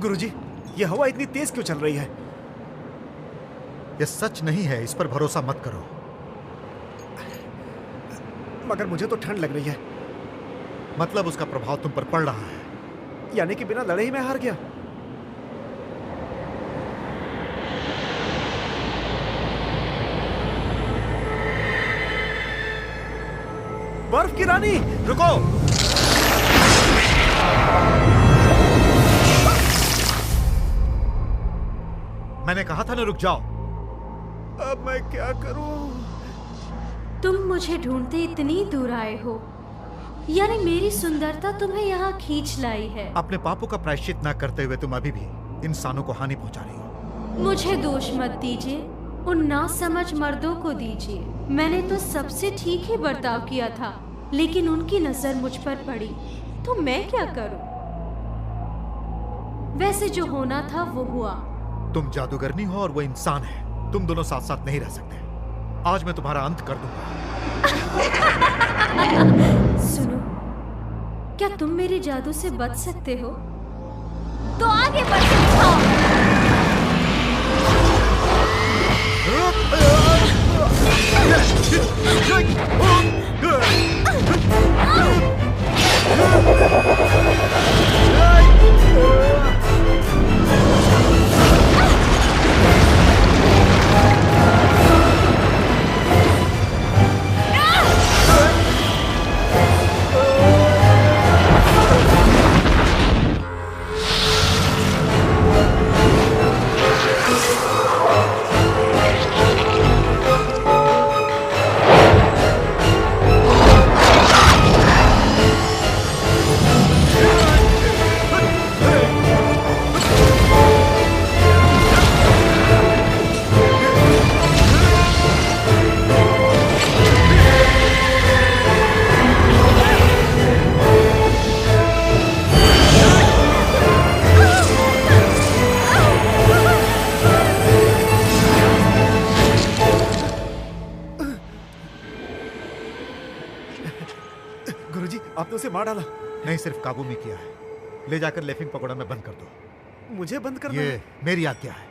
गुरुजी, ये हवा इतनी तेज क्यों चल रही है? ये सच नहीं है, इस पर भरोसा मत करो। मगर मुझे तो ठंड लग रही है। मतलब उसका प्रभाव तुम पर पड़ रहा है। यानी कि बिना लड़े ही मैं हार गया। बर्फ की रानी, रुको! मैंने कहा था ना रुक जाओ। अब मैं क्या करूं? तुम मुझे ढूंढते इतनी दूर आए हो, यानी मेरी सुंदरता तुम्हें यहाँ खींच लाई है। अपने पापों का प्रायश्चित न करते हुए तुम अभी भी इंसानों को हानि पहुंचा रही हो। मुझे दोष मत दीजिए, उन नासमझ मर्दों को दीजिए। मैंने तो सबसे ठीक ही बर्ताव किया था, लेकिन उनकी नजर मुझ पर पड़ी, तो मैं क्या करूं? वैसे जो होना था वो हुआ। तुम जादूगरनी हो और वो इंसान है। तुम दोनों साथ साथ नहीं रह सकते। आज मैं तुम्हारा अंत कर दूंगा। सुनो, क्या तुम मेरे जादू से बच सकते हो? तो आगे बढ़ जाओ। गुरुजी, आपने उसे मार डाला? नहीं, सिर्फ काबू में किया है। ले जाकर लेफिंग पकौड़ा में बंद कर दो। मुझे बंद करना ये है? मेरी आज्ञा है।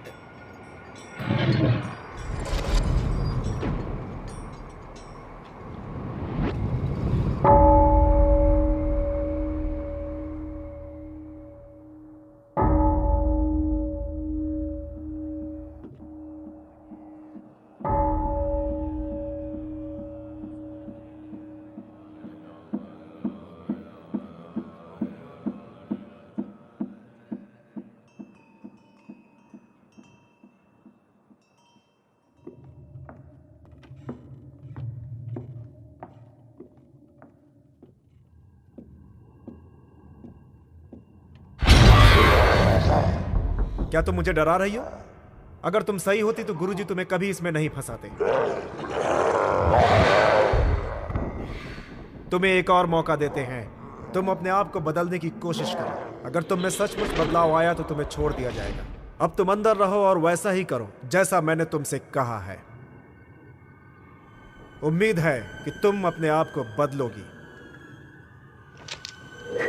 क्या तुम मुझे डरा रही हो? अगर तुम सही होती तो गुरुजी तुम्हें कभी इसमें नहीं फंसाते। तुम्हें एक और मौका देते हैं। तुम अपने आप को बदलने की कोशिश करो। अगर तुम में सचमुच बदलाव आया तो तुम्हें छोड़ दिया जाएगा। अब तुम अंदर रहो और वैसा ही करो जैसा मैंने तुमसे कहा है। उम्मीद है कि तुम अपने आप को बदलोगी।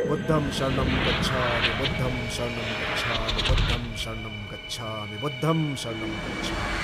बुद्धं शरणं गच्छामि, बुद्धं शरणं गच्छामि, बुद्धं शरणं गच्छामि, बुद्धं शरणं गच्छामि।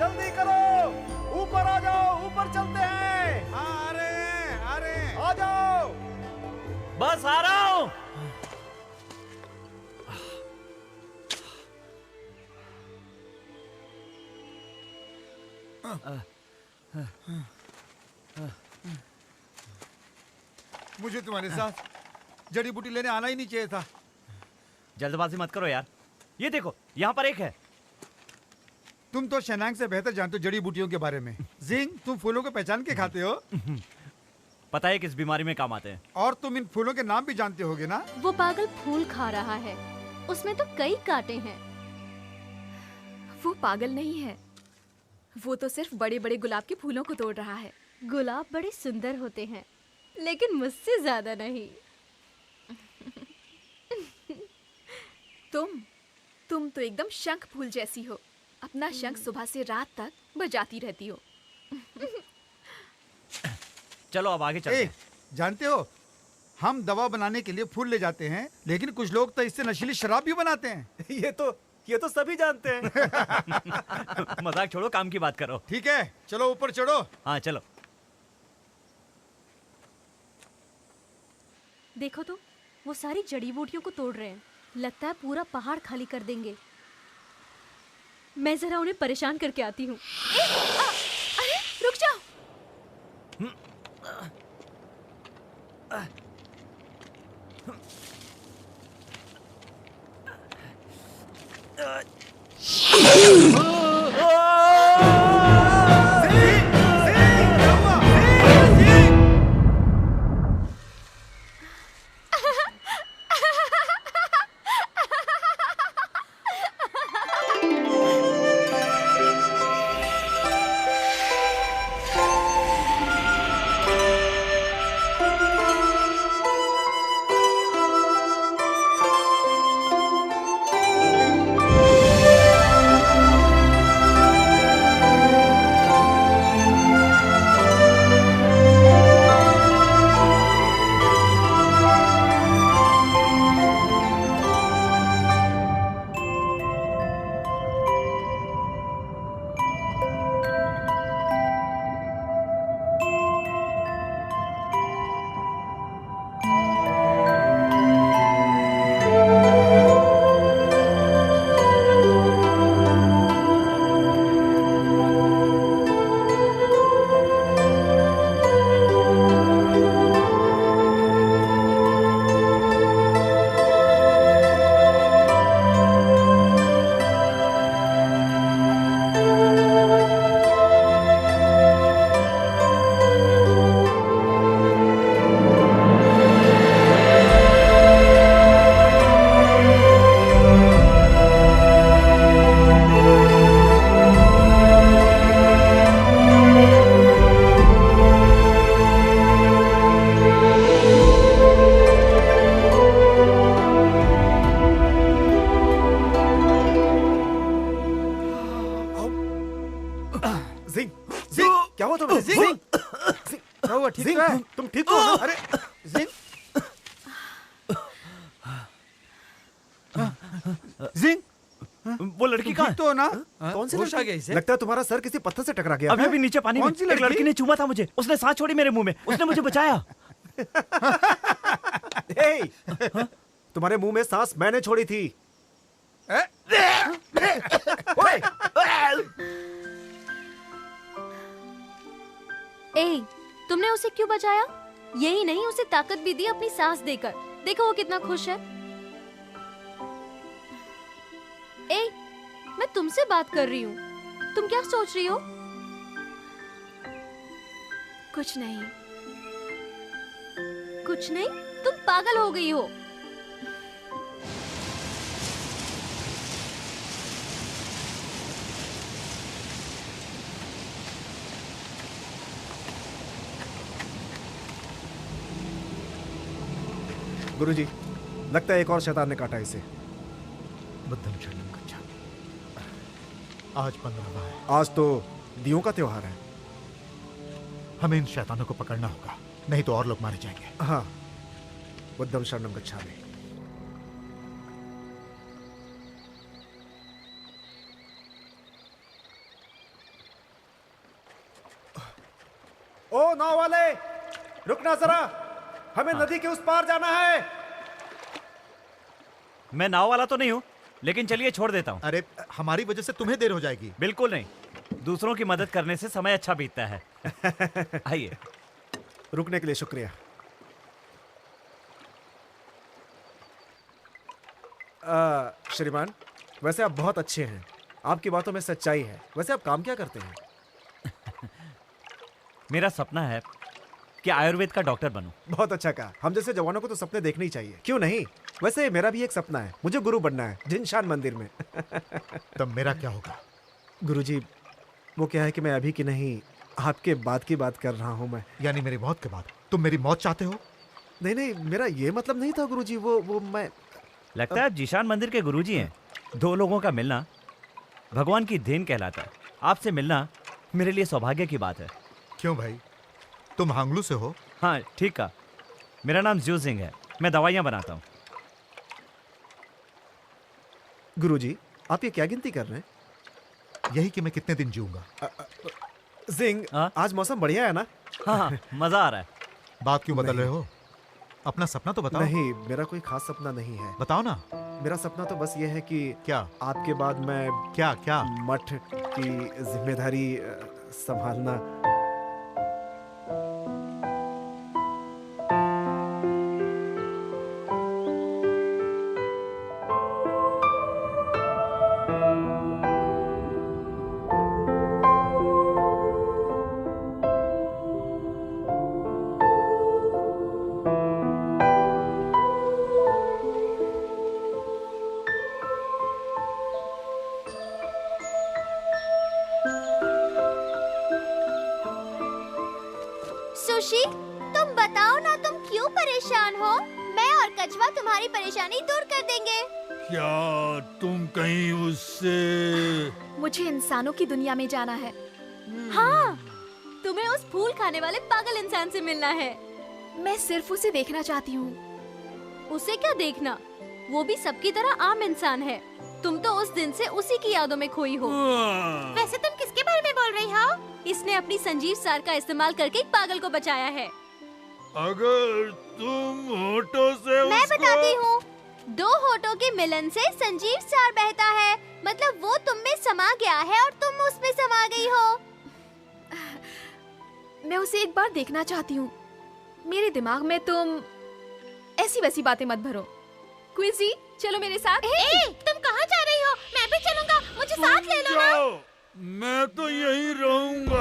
जल्दी करो, ऊपर आ जाओ, ऊपर चलते हैं। आ रहे हैं। आ जाओ। बस आ रहा हूं। मुझे तुम्हारे साथ जड़ी बूटी लेने आना ही नहीं चाहिए था। जल्दबाजी मत करो यार, ये देखो यहाँ पर एक है। तुम तो शनांग से बेहतर जानते हो जड़ी बूटियों के बारे में। जिंग, तुम फूलों को पहचान के खाते हो। पता है किस बीमारी में काम आते हैं। और तुम इन फूलों के नाम भी जानते होगे ना। वो पागल फूल खा रहा है, उसमें तो कई कांटे हैं। वो पागल नहीं है, वो तो सिर्फ बड़े बड़े गुलाब के फूलों को तोड़ रहा है। गुलाब बड़े सुंदर होते हैं, लेकिन मुझसे ज्यादा नहीं। तुम तो एकदम शंख फूल जैसी हो। अपना शंख सुबह से रात तक बजाती रहती हो। चलो अब आगे चलते हैं। जानते हो, हम दवा बनाने के लिए फूल ले जाते हैं, लेकिन कुछ लोग तो इससे नशीली शराब भी बनाते हैं। ये तो सभी जानते हैं। मजाक छोड़ो, काम की बात करो। ठीक है, चलो ऊपर चढ़ो। हाँ चलो। देखो तो, वो सारी जड़ी बूटियों को तोड़ रहे हैं। लगता है पूरा पहाड़ खाली कर देंगे। मैं जरा उन्हें परेशान करके आती हूँ। अरे रुक जाओ। क्या हुआ तुम्हें? जिंग! क्या हुआ, ठीक है? तुम ठीक हो ना? अरे जिंग! जिंग! वो लड़की कहाँ ठीक तो हो ना? कौन सी होश आ लड़की? गया इसे? लगता है तुम्हारा सर किसी पत्थर से टकरा गया। अभी अभी नीचे पानी में कौन सी एक लड़की? लड़की ने चूमा था मुझे। उसने सांस छोड़ी मेरे मुंह में। उसने मुझे बचाया। हे! तुम्हारे मुंह में सांस मैंने छोड़ी थी। ओए! ए, तुमने उसे क्यों बचाया? यही नहीं, उसे ताकत भी दी अपनी सांस देकर। देखो वो कितना खुश है। ए, मैं तुमसे बात कर रही हूँ। तुम क्या सोच रही हो? कुछ नहीं। कुछ नहीं? तुम पागल हो गई हो। गुरुजी, लगता है एक और शैतान ने काटा इसे। बुद्धं शरणं गच्छामि। आज 15वां है। आज तो दियों का त्योहार है। हमें इन शैतानों को पकड़ना होगा, नहीं तो और लोग मारे जाएंगे। हाँ, बुद्धं शरणं गच्छामि। ओ नाव वाले, रुकना जरा, हमें नदी के उस पार जाना है। मैं नाव वाला तो नहीं हूँ, लेकिन चलिए छोड़ देता हूँ। अरे हमारी वजह से तुम्हें देर हो जाएगी। बिल्कुल नहीं, दूसरों की मदद करने से समय अच्छा बीतता है। आइए। रुकने के लिए शुक्रिया। श्रीमान, वैसे आप बहुत अच्छे हैं, आपकी बातों में सच्चाई है। वैसे आप काम क्या करते हैं? मेरा सपना है कि आयुर्वेद का डॉक्टर बनूं। बहुत अच्छा कहा। हम जैसे जवानों को तो सपने देखने ही चाहिए, क्यों नहीं? वैसे मेरा भी एक सपना है, मुझे गुरु बनना है जिनशान मंदिर में। तब मेरा क्या होगा? गुरुजी, वो क्या है कि मैं अभी की नहीं, आपके बाद की बात कर रहा हूँ मैं। यानी मेरी मौत के बाद तुम मेरी मौत चाहते हो? नहीं नहीं, मेरा ये मतलब नहीं था गुरुजी। वो मैं लगता है जीशान मंदिर के गुरुजी हैं। दो लोगों का मिलना भगवान की देन कहलाता है। आपसे मिलना मेरे लिए सौभाग्य की बात है। क्यों भाई, तुम हांगलू से हो? हाँ, ठीक कहा। मेरा नाम ज्यू सिंह है, मैं दवाइयाँ बनाता हूँ। गुरुजी, आप ये क्या गिनती कर रहे हैं? यही कि मैं कितने दिन जीऊंगा। सिंह, हाँ? आज मौसम बढ़िया है ना? हाँ हाँ, मजा आ रहा है। बात क्यों बदल नहीं। रहे हो? अपना सपना तो बताओ। नहीं, मेरा कोई खास सपना नहीं है। बताओ ना। मेरा सपना तो बस ये है कि क्या आपके बाद मैं क्या क्या? मठ की जिम्मेदारी संभालना। सुशी, तुम बताओ ना, तुम क्यों परेशान हो? मैं और कछुआ तुम्हारी परेशानी दूर कर देंगे। क्या तुम कहीं उससे? मुझे इंसानों की दुनिया में जाना है। हाँ, तुम्हें उस फूल खाने वाले पागल इंसान से मिलना है। मैं सिर्फ उसे देखना चाहती हूँ। उसे क्या देखना, वो भी सबकी तरह आम इंसान है। तुम तो उस दिन से उसी की यादों में खोई हो। वैसे तुम किसके बारे में बोल रही हो? इसने अपनी संजीव सार का इस्तेमाल करके एक पागल को बचाया है। अगर तुम होठों से मैं उसको... बताती हूँ। दो होठों के मिलन से संजीव सार बहता है। मतलब वो तुम में समा गया है और तुम उसमें समा गई हो। मैं उसे एक बार देखना चाहती हूँ। मेरे दिमाग में तुम ऐसी वैसी बातें मत भरो। क्विजी, चलो मेरे साथ। तुम कहाँ जा रही हो? मैं भी चलूंगा, मुझे साथ ले लो ना। जाओ, मैं तो यहीं रहूंगा।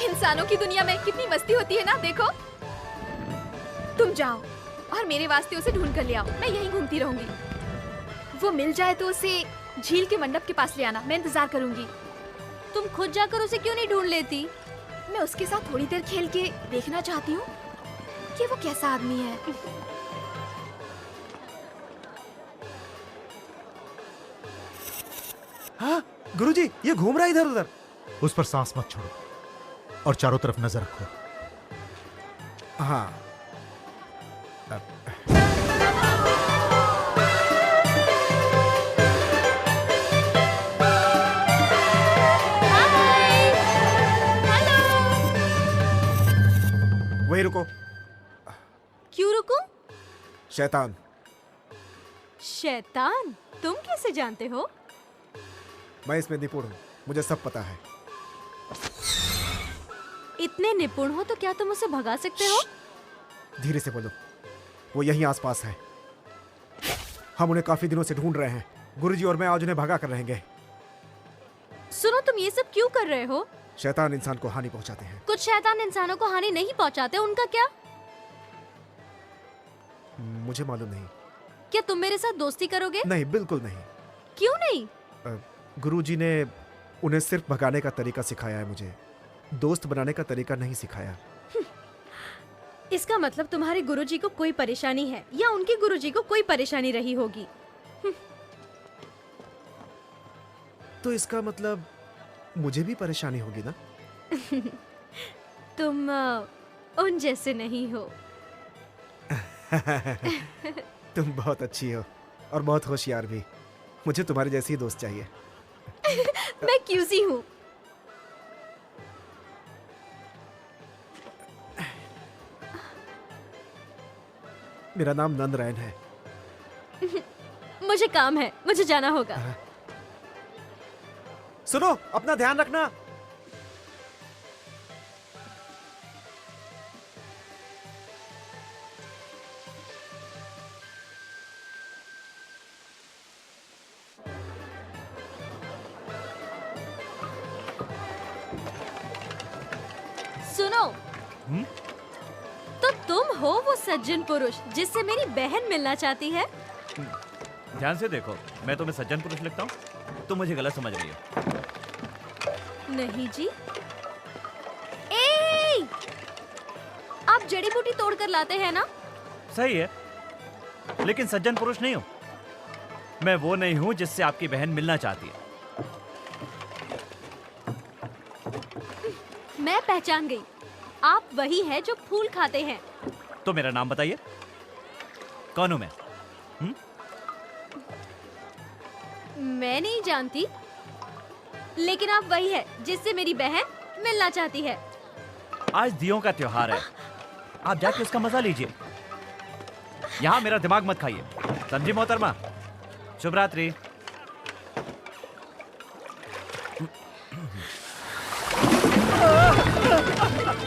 इंसानों की दुनिया में कितनी मस्ती होती है ना, देखो। तुम जाओ और मेरे वास्ते उसे ढूंढ कर ले आओ। मैं यहीं घूमती रहूंगी। वो मिल जाए तो उसे झील के मंडप के पास ले आना। मैं इंतजार करूंगी। तुम खुद जाकर उसे क्यों नहीं ढूंढ लेती? मैं उसके साथ थोड़ी देर खेल के देखना चाहती हूँ कि वो कैसा आदमी है। हाँ गुरुजी, ये घूम रहा है इधर उधर। उस पर सांस मत छोड़ो और चारों तरफ नजर रखो। हाँ, वही रुको। क्यों रुकूं? शैतान। शैतान? तुम कैसे जानते हो? मैं इसमें निपुण हूँ, मुझे सब पता है। इतने निपुण हो तो क्या तुम उसे भगा सकते हो? धीरे से बोलो, वो यहीं आसपास है। हम उन्हें काफी दिनों से ढूंढ रहे हैं। गुरुजी और मैं आज उन्हें भगा कर रहेंगे। सुनो, तुम ये सब क्यों कर रहे हो? शैतान इंसान को हानि पहुंचाते हैं। कुछ शैतान इंसानों को हानि नहीं पहुंचाते, उनका क्या? मुझे मालूम नहीं। क्या तुम मेरे साथ दोस्ती करोगे? नहीं, बिल्कुल नहीं। क्यों नहीं? गुरुजी ने उन्हें सिर्फ भगाने का तरीका सिखाया है, मुझे दोस्त बनाने का तरीका नहीं सिखाया। इसका मतलब तुम्हारे गुरुजी को कोई परेशानी है या उनके गुरुजी को कोई परेशानी रही होगी। तो इसका मतलब मुझे भी परेशानी होगी ना? तुम उन जैसे नहीं हो। तुम बहुत अच्छी हो और बहुत होशियार भी। मुझे तुम्हारे जैसी ही दोस्त चाहिए। मैं क्यूसी हूँ। मेरा नाम नंदरायण है। मुझे काम है, मुझे जाना होगा। सुनो, अपना ध्यान रखना। सुनो, तो तुम हो वो सज्जन पुरुष जिससे मेरी बहन मिलना चाहती है? ध्यान से देखो, मैं तुम्हें सज्जन पुरुष लगता हूँ? तुम मुझे गलत समझ रही हो। नहीं जी। ए! आप जड़ी बूटी तोड़ कर लाते हैं ना? सही है, लेकिन सज्जन पुरुष नहीं हूँ। मैं वो नहीं हूँ जिससे आपकी बहन मिलना चाहती है। मैं पहचान गई, आप वही है जो फूल खाते हैं। तो मेरा नाम बताइए, कौन हूँ मैं? मैं नहीं जानती, लेकिन आप वही है जिससे मेरी बहन मिलना चाहती है। आज दियों का त्योहार है, आप जाके उसका मजा लीजिए। यहाँ मेरा दिमाग मत खाइए, समझी मोहतरमा? शुभ रात्रि।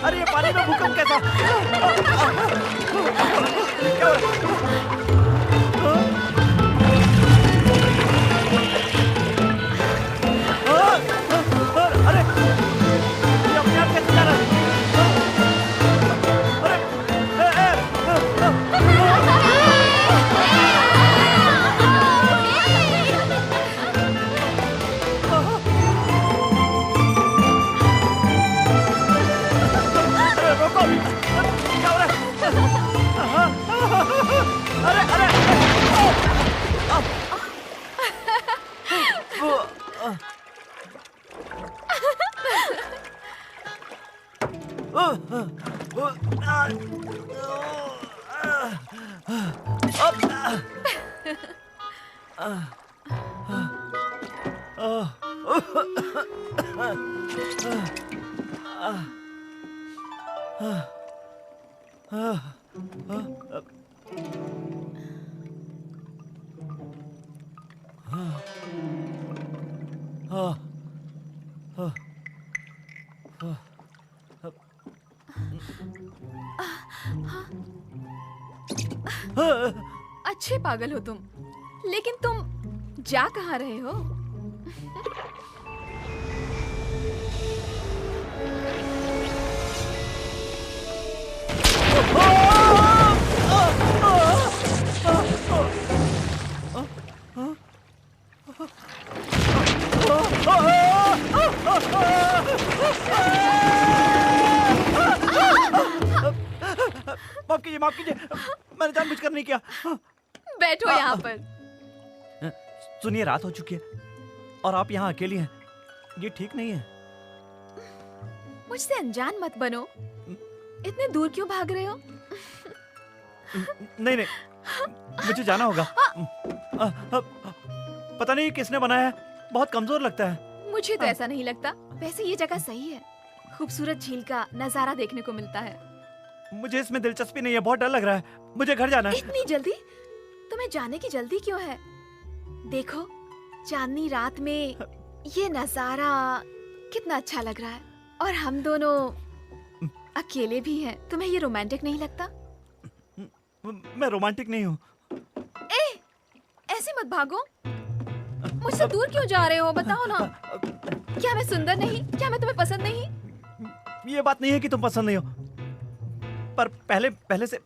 अरे ये पानी में भूकंप कैसा? अरे ये अपने आप कैसे जा रहा है? अच्छे पागल हो तुम, लेकिन तुम जा कहाँ रहे हो? माफ कीजिए, मैंने जानबूझकर नहीं किया। बैठो यहाँ पर। सुनिए, रात हो चुकी है और आप यहाँ अकेली हैं, ये ठीक नहीं है। मुझसे अनजान मत बनो। इतने दूर क्यों भाग रहे हो? नहीं नहीं, मुझे जाना होगा। पता नहीं किसने बनाया है, बहुत कमजोर लगता है। मुझे तो ऐसा नहीं लगता। वैसे ये जगह सही है, खूबसूरत झील का नजारा देखने को मिलता है। मुझे इसमें दिलचस्पी नहीं है, बहुत डर लग रहा है। मुझे घर जाना है। इतनी जल्दी? तुम्हें जाने की जल्दी क्यों है? देखो, चांदनी रात में ये नजारा कितना अच्छा लग रहा है, और हम दोनों अकेले भी हैं। तुम्हें ये रोमांटिक नहीं लगता? मैं रोमांटिक नहीं हूँ। ऐसे मत भागो। मुझसे दूर क्यों जा रहे हो? बताओ ना। क्या मैं सुंदर नहीं? क्या मैं तुम्हें पसंद नहीं? ये बात नहीं है कि तुम पसंद नहीं हो, पर पहले से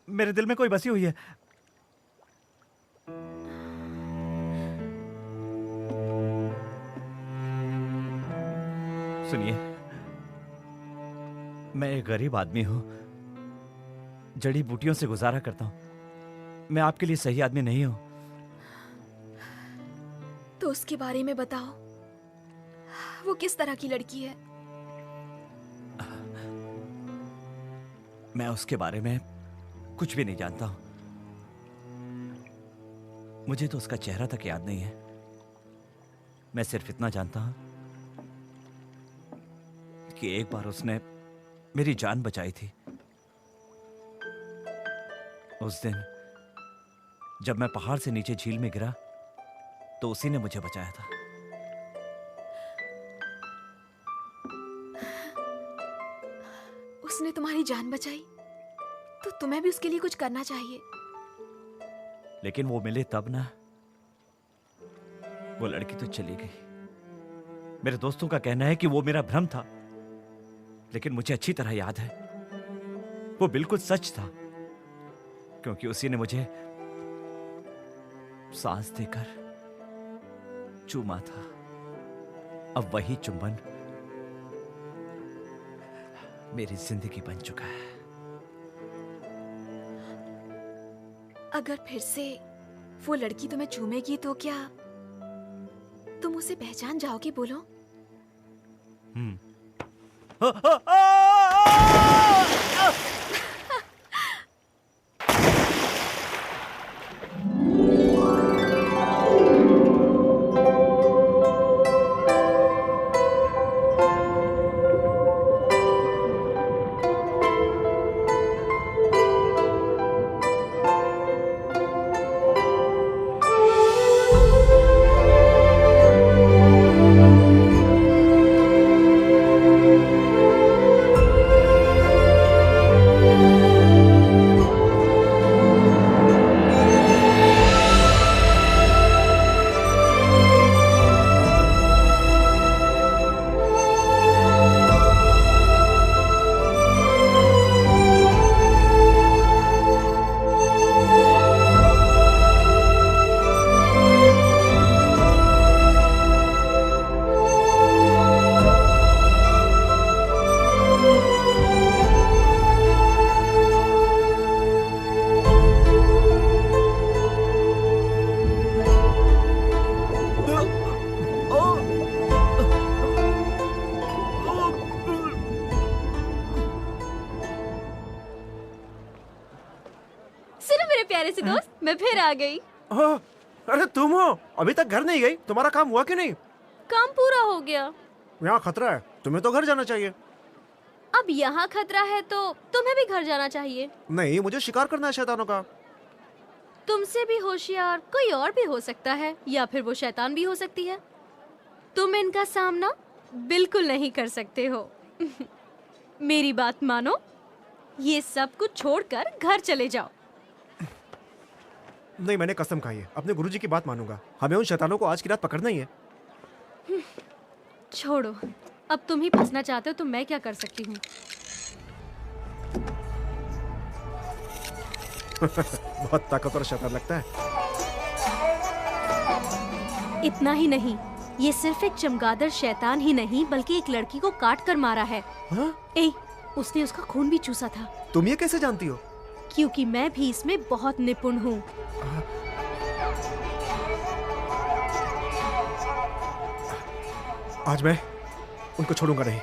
मेरे दिल में कोई बसी हुई है। सुनिए, मैं एक गरीब आदमी हूं, जड़ी बूटियों से गुजारा करता हूं। मैं आपके लिए सही आदमी नहीं हूं। तो उसके बारे में बताओ, वो किस तरह की लड़की है? मैं उसके बारे में कुछ भी नहीं जानता हूं। मुझे तो उसका चेहरा तक याद नहीं है। मैं सिर्फ इतना जानता हूं कि एक बार उसने मेरी जान बचाई थी। उस दिन जब मैं पहाड़ से नीचे झील में गिरा तो उसी ने मुझे बचाया था। उसने तुम्हारी जान बचाई तो तुम्हें भी उसके लिए कुछ करना चाहिए। लेकिन वो मिले तब ना। वो लड़की तो चली गई। मेरे दोस्तों का कहना है कि वो मेरा भ्रम था, लेकिन मुझे अच्छी तरह याद है वो बिल्कुल सच था, क्योंकि उसी ने मुझे सांस देकर चूमा था। अब वही चुंबन मेरी जिंदगी बन चुका है। अगर फिर से वो लड़की तुम्हें चूमेगी तो क्या तुम उसे पहचान जाओगे? बोलो। प्यारे से दोस्त, मैं फिर आ गई। अरे तुम हो? अभी तक घर नहीं गई? तुम्हारा काम हुआ कि नहीं? काम पूरा हो गया। यहाँ खतरा है, तुम्हें तो घर जाना चाहिए। अब यहाँ खतरा है तो तुम्हें भी घर जाना चाहिए। नहीं, मुझे शिकार करना है शैतानों का। तुमसे भी होशियार कोई और भी हो सकता है, या फिर वो शैतान भी हो सकती है। तुम इनका सामना बिल्कुल नहीं कर सकते हो। मेरी बात मानो, ये सब कुछ छोड़कर घर चले जाओ। नहीं, मैंने कसम खाई है, अपने गुरुजी की बात मानूंगा। हमें उन शैतानों को आज की रात पकड़ना ही है। छोड़ो, अब तुम ही फंसना चाहते हो तो मैं क्या कर सकती हूँ। बहुत ताकतवर शैतान लगता है। इतना ही नहीं, ये सिर्फ एक चमगादड़ शैतान ही नहीं बल्कि एक लड़की को काट कर मारा है। हाँ? उसने उसका खून भी चूसा था। तुम ये कैसे जानती हो? क्योंकि मैं भी इसमें बहुत निपुण हूँ। आज मैं उनको छोड़ूंगा नहीं।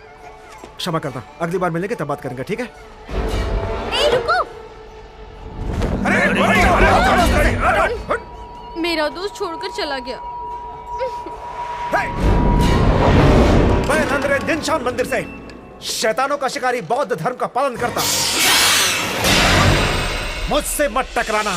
क्षमा करना, अगली बार मिलेंगे तब बात करेंगे, ठीक है? रुको! मेरा दोस्त छोड़कर चला गया। मैं नंदरे दिनशान मंदिर से शैतानों का शिकारी बौद्ध धर्म का पालन करता। मुझसे मत टकराना।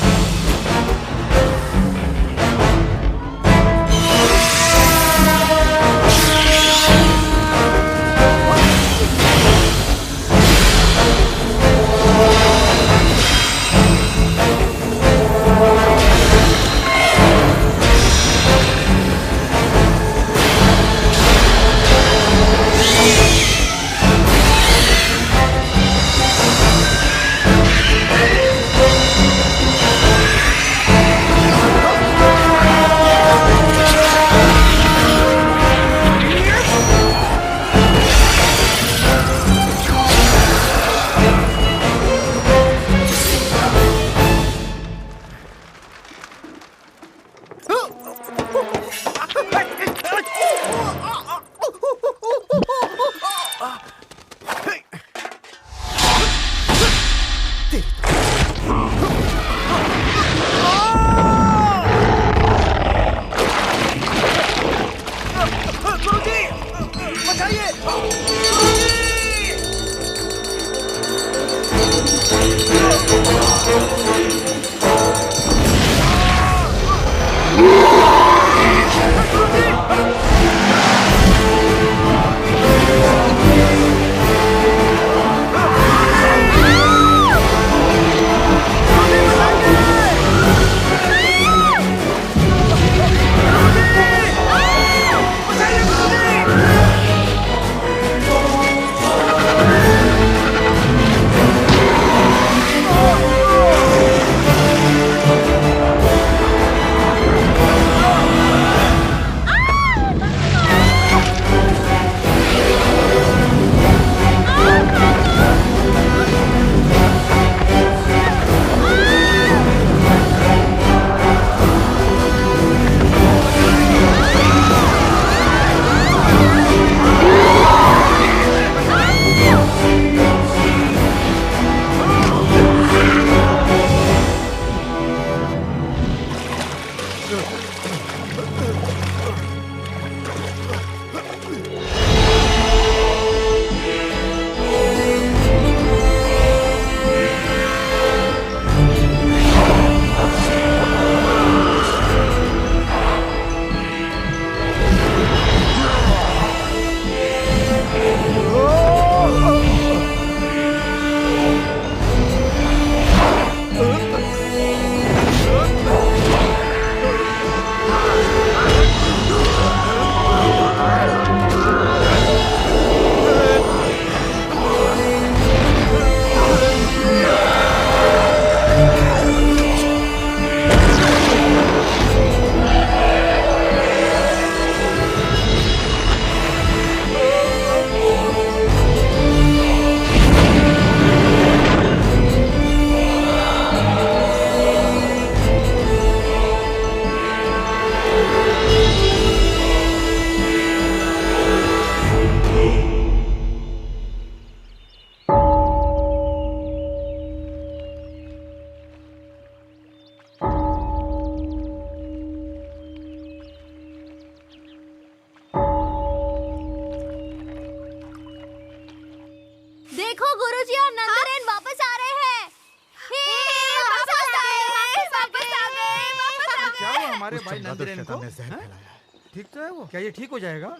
हमारे उस भाई चमगादड़ नंदरेन शैतान को ने जहर हैं? फैलाया है। ठीक तो है वो? क्या ये ठीक हो जाएगा?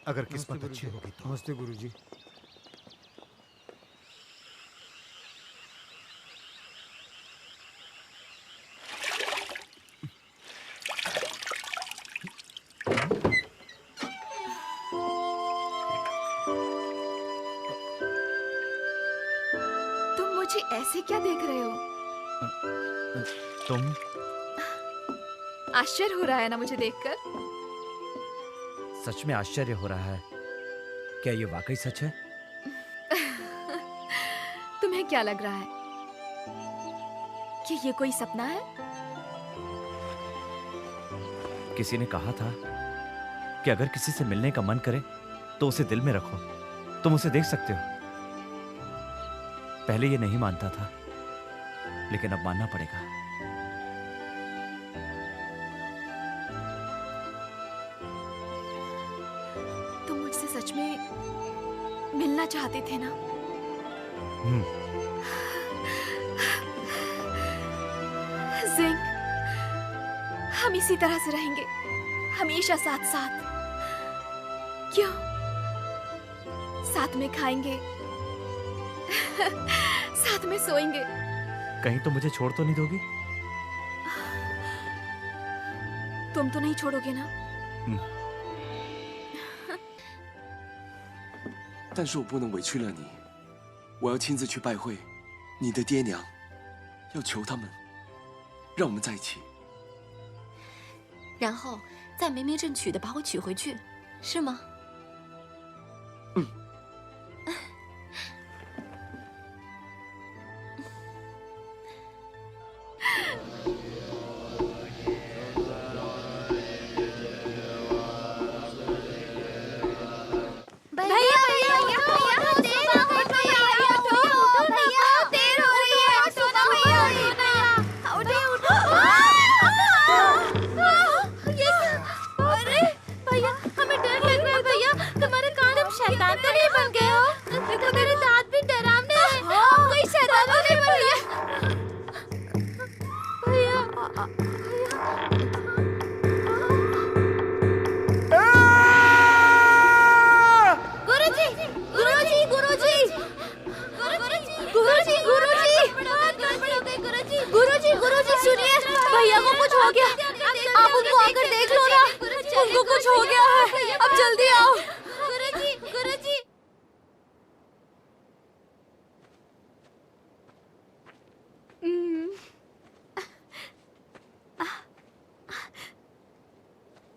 अगर किस्मत अच्छी होगी तो। नमस्ते गुरुजी। तुम मुझे ऐसे क्या देख रहे हो? तुम आश्चर्य हो रहा है ना मुझे देखकर? सच में आश्चर्य हो रहा है? क्या ये वाकई सच है? तुम्हें क्या लग रहा है कि ये कोई सपना है? किसी ने कहा था कि अगर किसी से मिलने का मन करे तो उसे दिल में रखो, तुम उसे देख सकते हो। पहले ये नहीं मानता था, लेकिन अब मानना पड़ेगा। तुम मुझसे सच में मिलना चाहते थे ना? जिंग, हम इसी तरह से रहेंगे हमेशा साथ साथ। क्यों? साथ में खाएंगे, साथ में सोएंगे। कहीं तो मुझे छोड़ तो नहीं दोगी? तुम तो नहीं छोड़ोगे ना? 但是我不能委屈了你，我要亲自去拜会你的爹娘，要求他们让我们在一起。然后再梅梅镇娶的把我娶回去，是吗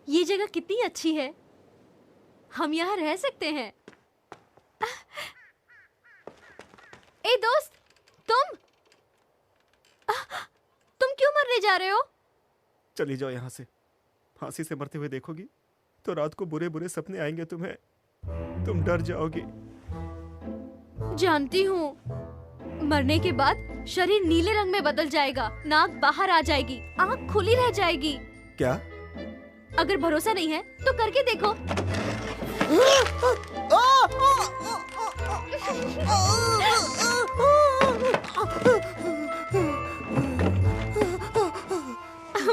？ये जगह कितनी अच्छी है, हम यहाँ रह सकते हैं। ए दोस्त, तुम क्यों मरने जा रहे हो? चली जाओ यहाँ से। फांसी से मरते हुए देखोगी तो रात को बुरे बुरे सपने आएंगे तुम्हें, तुम डर जाओगी। जानती हूँ, मरने के बाद शरीर नीले रंग में बदल जाएगा, नाक बाहर आ जाएगी, आँख खुली रह जाएगी। क्या? अगर भरोसा नहीं है तो करके देखो।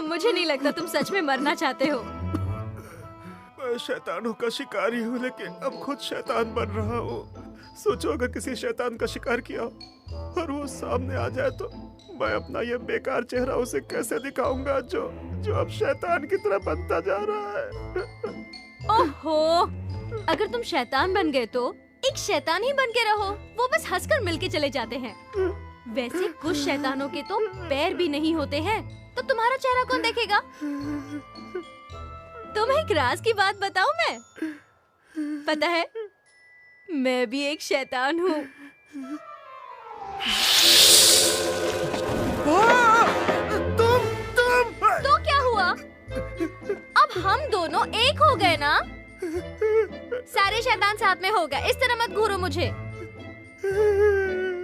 मुझे नहीं लगता तुम सच में मरना चाहते हो। मैं शैतानों का शिकारी हूँ, लेकिन अब खुद शैतान बन रहा हूँ। सोचो अगर किसी शैतान का शिकार किया और वो सामने आ जाए तो मैं अपना ये बेकार चेहरा उसे कैसे दिखाऊंगा जो अब शैतान की तरह बनता जा रहा है। ओहो, अगर तुम शैतान बन गए तो एक शैतान ही बन के रहो, वो बस हंसकर मिलके चले जाते हैं। वैसे कुछ शैतानों के तो पैर भी नहीं होते हैं, तो तुम्हारा चेहरा कौन देखेगा? तुम्हें एक राज की बात बताऊं मैं? पता है, मैं भी एक शैतान हूँ। तो क्या हुआ? अब हम दोनों एक हो गए ना? सारे शैतान साथ में हो गए, इस तरह मत घूरो मुझे।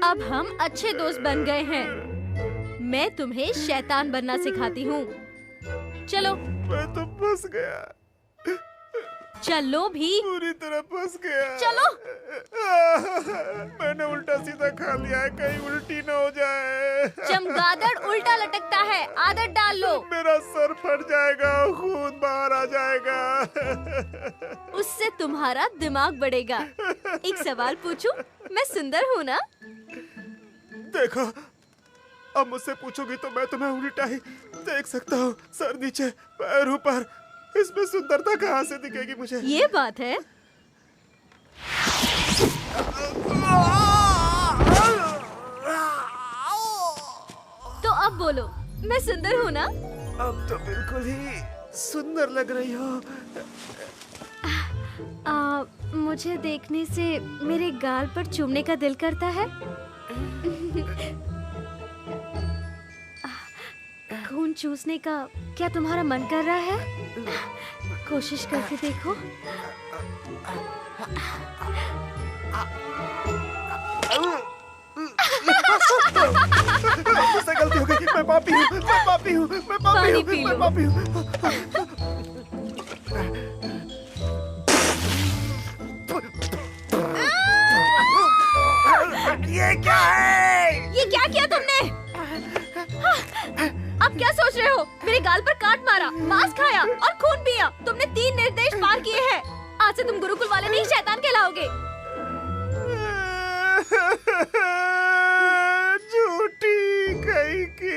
अब हम अच्छे दोस्त बन गए हैं। मैं तुम्हें शैतान बनना सिखाती हूँ। चलो। मैं तो फंस गया। चलो भी। पूरी तरह फंस गया। चलो। मैंने उल्टा सीधा खा लिया है, कहीं उल्टी ना हो जाए। चमगादड़ उल्टा लटकता है, आदत डाल लो। मेरा सर फट जाएगा, खून बाहर आ जाएगा। उससे तुम्हारा दिमाग बढ़ेगा। एक सवाल पूछूं? मैं सुंदर हूँ ना? देखो, अब मुझसे पूछोगी तो मैं तुम्हें उल्टा ही देख सकता हूँ। सर नीचे, पैर ऊपर। इसमें सुंदरता कहाँ से दिखेगी मुझे? ये बात है। तो अब बोलो, मैं सुंदर हूँ ना? अब तो बिल्कुल ही सुंदर लग रही हो। मुझे देखने से मेरे गाल पर चूमने का दिल करता है। खून चूसने का क्या तुम्हारा मन कर रहा है? कोशिश करके देखो। मुझसे गलती हो गई। मैं पापी हूँ, मैं पापी हूँ, मैं पापी पानी हूँ, पी मैं लो। पापी हूँ। ये क्या है? ये क्या किया तुमने? अब क्या सोच रहे हो? मेरे गाल पर काट मारा, मांस खाया और खून पिया। तुमने 3 निर्देश पार किए हैं। आज से तुम गुरुकुल वाले नहीं, शैतान कहलाओगे। झूठी कहीं की।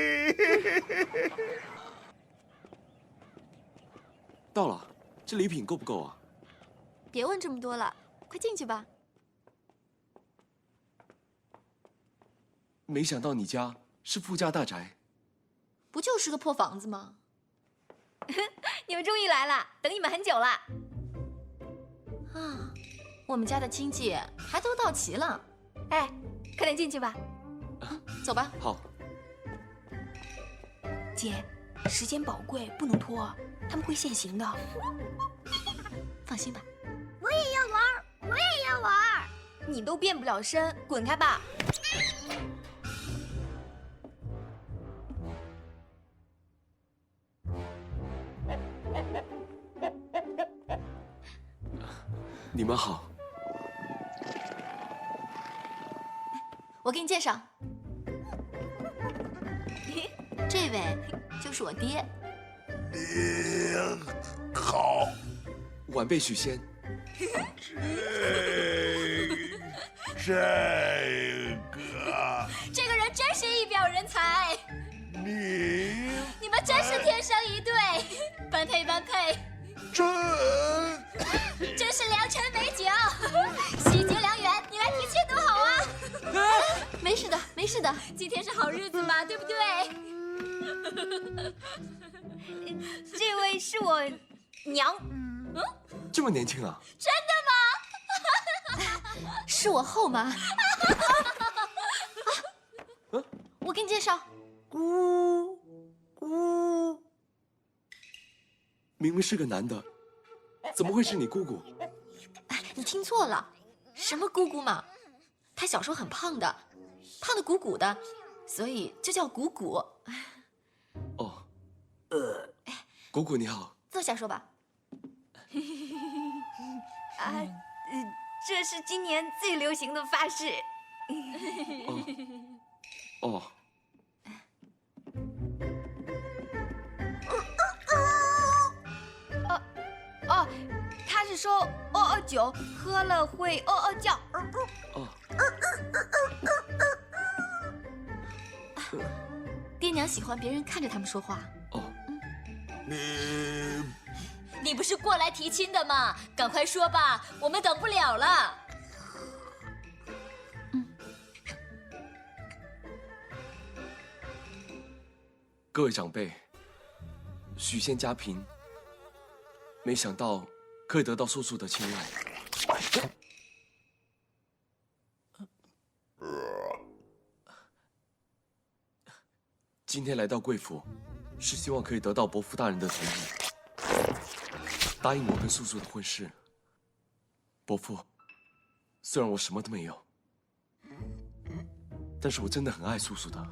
到了，这礼品够不够啊？别问这么多了，快进去吧。没想到你家是富家大宅。不就是个破房子吗？你们终于来了，等你们很久了。啊，我们家的亲戚还都到齐了。哎，快点进去吧。走吧。好，姐，时间宝贵，不能拖，他们会现形的。放心吧。我也要玩，我也要玩。你都变不了身，滚开吧！你们好。我给你介绍，这位就是我爹。好，晚辈许仙。这个这个人真是一表人才，你们真是天生一对，般配般配，真是良辰美景，喜结良缘。你来提亲多好啊！没事的，没事的，今天是好日子嘛，对不对？这位是我娘，这么年轻啊？真的是我后妈。我给你介绍，明明是个男的，怎么会是你姑姑？你听错了，什么姑姑嘛？她小时候很胖的，胖的鼓鼓的，所以就叫鼓鼓。哦，姑姑你好。坐下说吧。啊，这是今年最流行的发饰。哦。哦，他是说酒喝了会叫。哦。爹娘喜欢别人看着他们说话。哦。你不是过来提亲的吗？赶快说吧，我们等不了了。各位长辈，许仙家贫，没想到可以得到叔叔的青睐。今天来到贵府，是希望可以得到伯父大人的同意，答应我跟叔叔的婚事。伯父，虽然我什么都没有，但是我真的很爱叔叔的。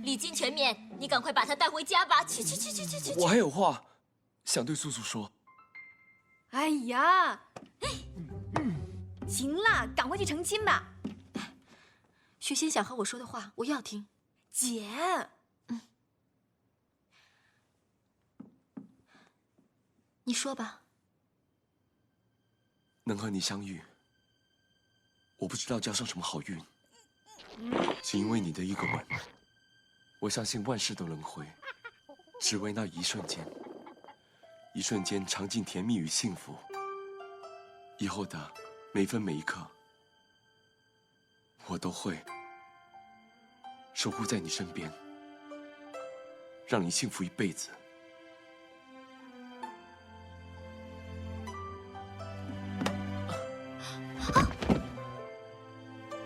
礼金全免，你赶快把他带回家吧。去！我还有话想对叔叔说。哎呀，行了，赶快去成亲吧。许仙想和我说的话，我要听。姐，你说吧。能和你相遇，我不知道交上什么好运，只因为你的一个吻，我相信万事都轮回，只为那一瞬间，一瞬间尝尽甜蜜与幸福。以后的每分每一刻，我都会守护在你身边，让你幸福一辈子。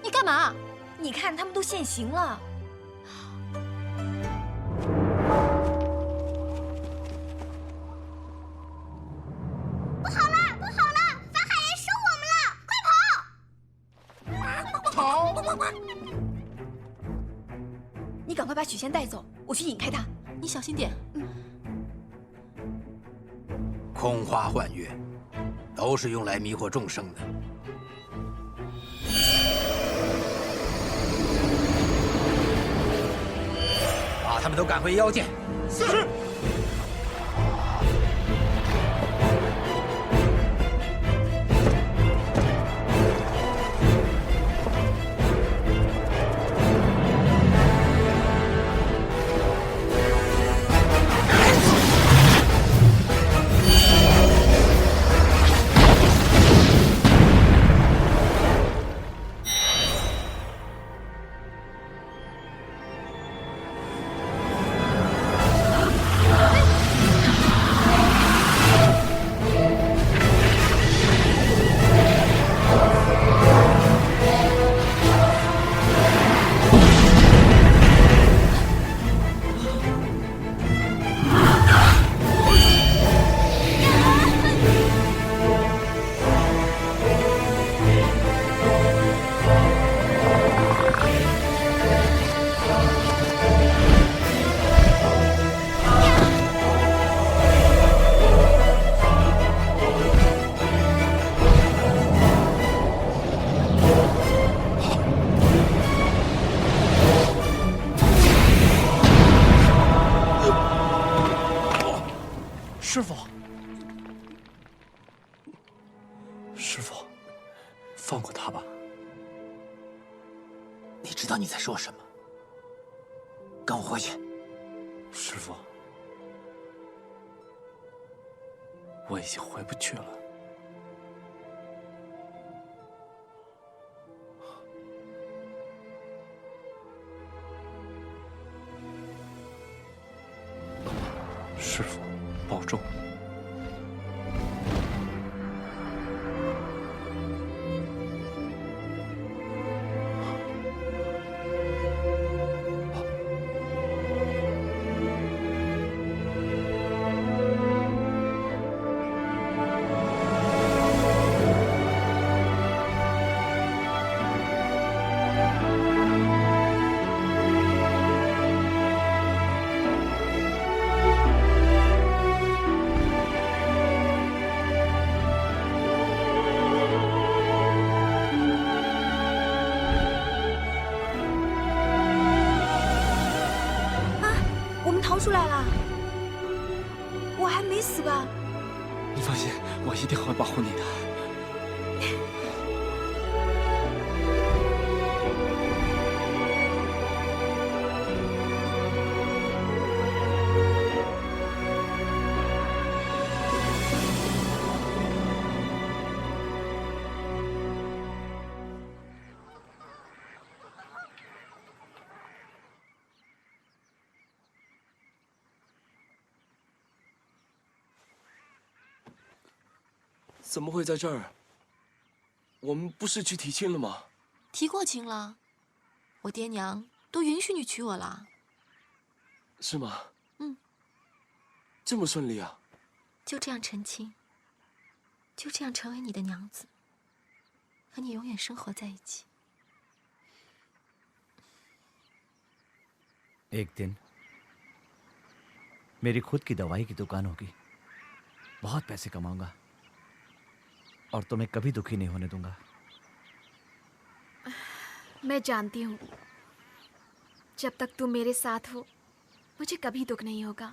你干嘛？你看他们都现形了。不好了，不好了！法海人收我们了，快跑！你赶快把许仙带走，我去引开他。你小心点。空花幻月，都是用来迷惑众生的。把他们都赶回妖界。是。师傅，师傅，放过他吧。你知道你在说什么？跟我回去。师傅，我已经回不去了。师傅，保重。出来了，我还没死吧？你放心，我一定会保护你的。怎么会在这儿？我们不是去提亲了吗？提过亲了，我爹娘都允许你娶我了。是吗？嗯。这么顺利啊？就这样成亲，就这样成为你的娘子，和你永远生活在一起。एक दिन मेरी खुद की दवाई की दुकान होगी, बहुत पैसे कमाऊंगा, और तुम्हें कभी दुखी नहीं होने दूंगा। मैं जानती हूँ, जब तक तुम मेरे साथ हो मुझे कभी दुख नहीं होगा।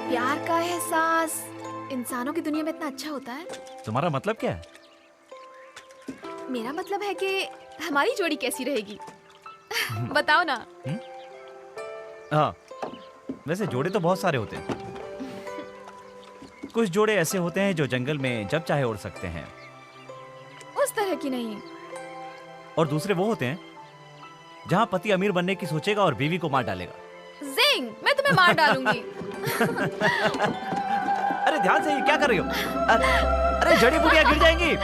प्यार का एहसास इंसानों की दुनिया में इतना अच्छा होता है। तुम्हारा मतलब क्या है? मेरा मतलब है कि हमारी जोड़ी कैसी रहेगी। बताओ ना। हाँ, वैसे जोड़े तो बहुत सारे होते हैं। कुछ जोड़े ऐसे होते हैं जो जंगल में जब चाहे उड़ सकते हैं, उस तरह की नहीं। और दूसरे वो होते हैं जहां पति अमीर बनने की सोचेगा और बीवी को मार डालेगा। जिंग, मैं तुम्हें मार डालूंगी। अरे ध्यान से, ये क्या कर रही हो? अरे जड़ी बूटियां गिर जाएंगी।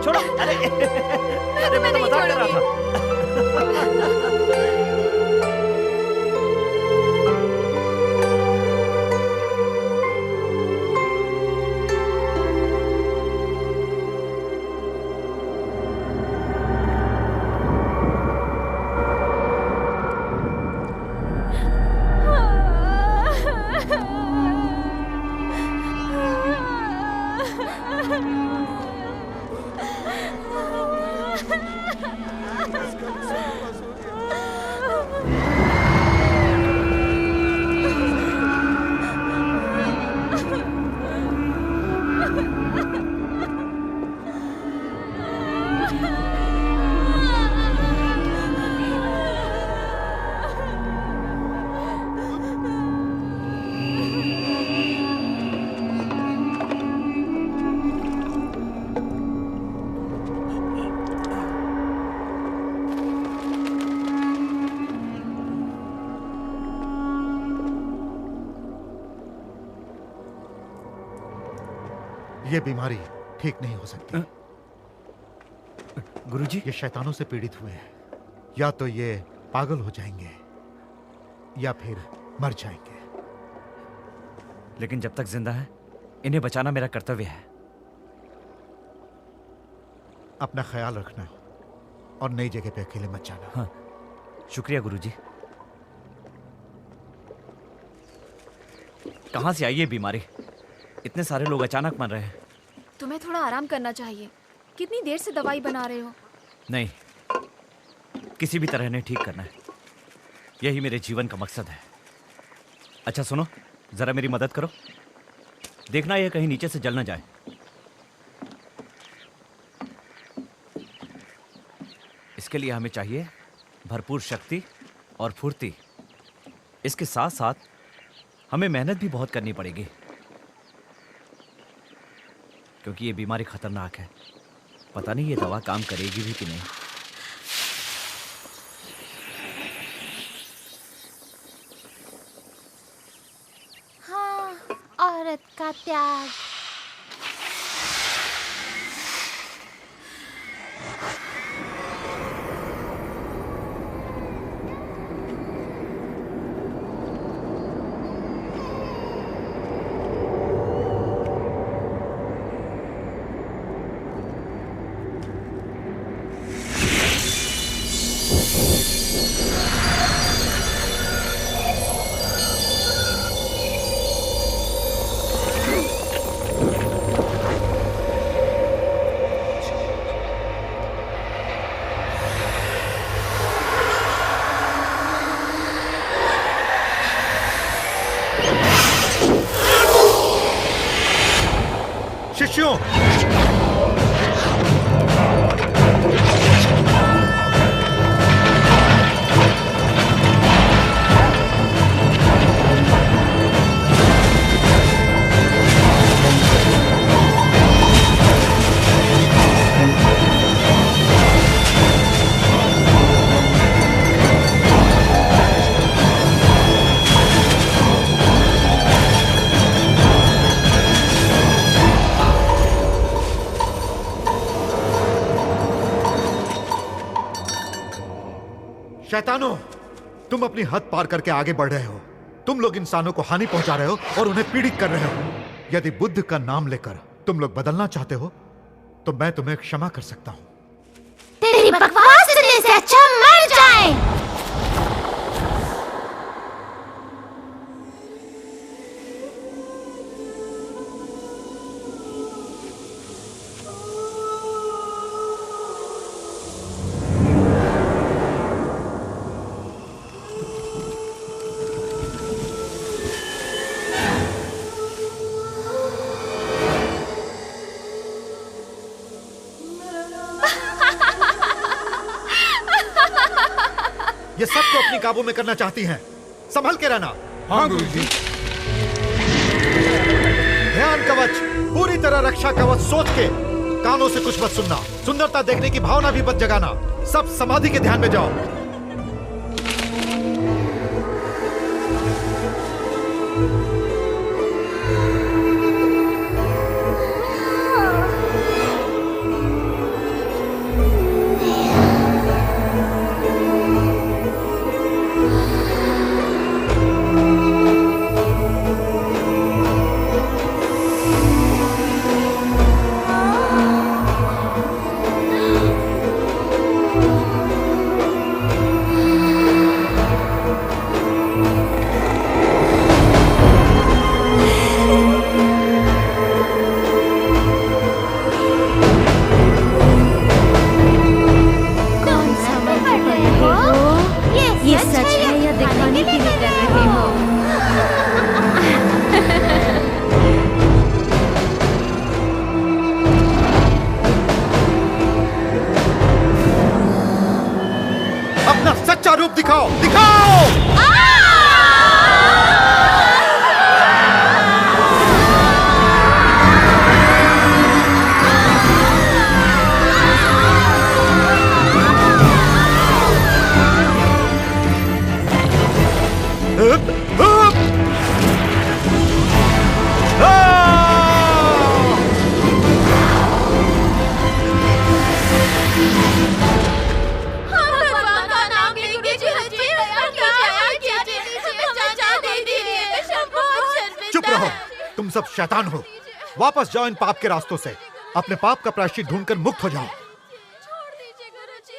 छोड़ो। अरे मैं तो मजाक कर रहा था। ये बीमारी ठीक नहीं हो सकती। गुरुजी, ये शैतानों से पीड़ित हुए हैं। या तो ये पागल हो जाएंगे या फिर मर जाएंगे। लेकिन जब तक जिंदा है इन्हें बचाना मेरा कर्तव्य है। अपना ख्याल रखना और नई जगह पे अकेले मत जाना। हाँ, शुक्रिया गुरुजी। कहां से आई ये बीमारी? इतने सारे लोग अचानक मर रहे हैं। तुम्हें थोड़ा आराम करना चाहिए। कितनी देर से दवाई बना रहे हो? नहीं, किसी भी तरह इन्हें ठीक करना है। यही मेरे जीवन का मकसद है। अच्छा सुनो, जरा मेरी मदद करो। देखना ये कहीं नीचे से जल ना जाए। इसके लिए हमें चाहिए भरपूर शक्ति और फुर्ती। इसके साथ साथ हमें मेहनत भी बहुत करनी पड़ेगी, क्योंकि ये बीमारी खतरनाक है। पता नहीं ये दवा काम करेगी भी कि नहीं। हाँ, औरत का त्याग। शिष्यों, शैतानों, तुम अपनी हद पार करके आगे बढ़ रहे हो। तुम लोग इंसानों को हानि पहुंचा रहे हो और उन्हें पीड़ित कर रहे हो। यदि बुद्ध का नाम लेकर तुम लोग बदलना चाहते हो तो मैं तुम्हें क्षमा कर सकता हूं। तेरी बकवास सुनने से अच्छा मर जाए। ये सबको अपनी काबू में करना चाहती हैं। संभल के रहना। हाँ गुरुजी। ध्यान कवच, पूरी तरह रक्षा कवच सोच के। कानों से कुछ मत सुनना। सुंदरता देखने की भावना भी मत जगाना। सब समाधि के ध्यान में जाओ। रूप दिखाओ, दिखाओ। तुम सब शैतान हो। वापस जाओ इन पाप के रास्तों से। अपने पाप का प्रायश्चित ढूंढकर मुक्त हो जाओ।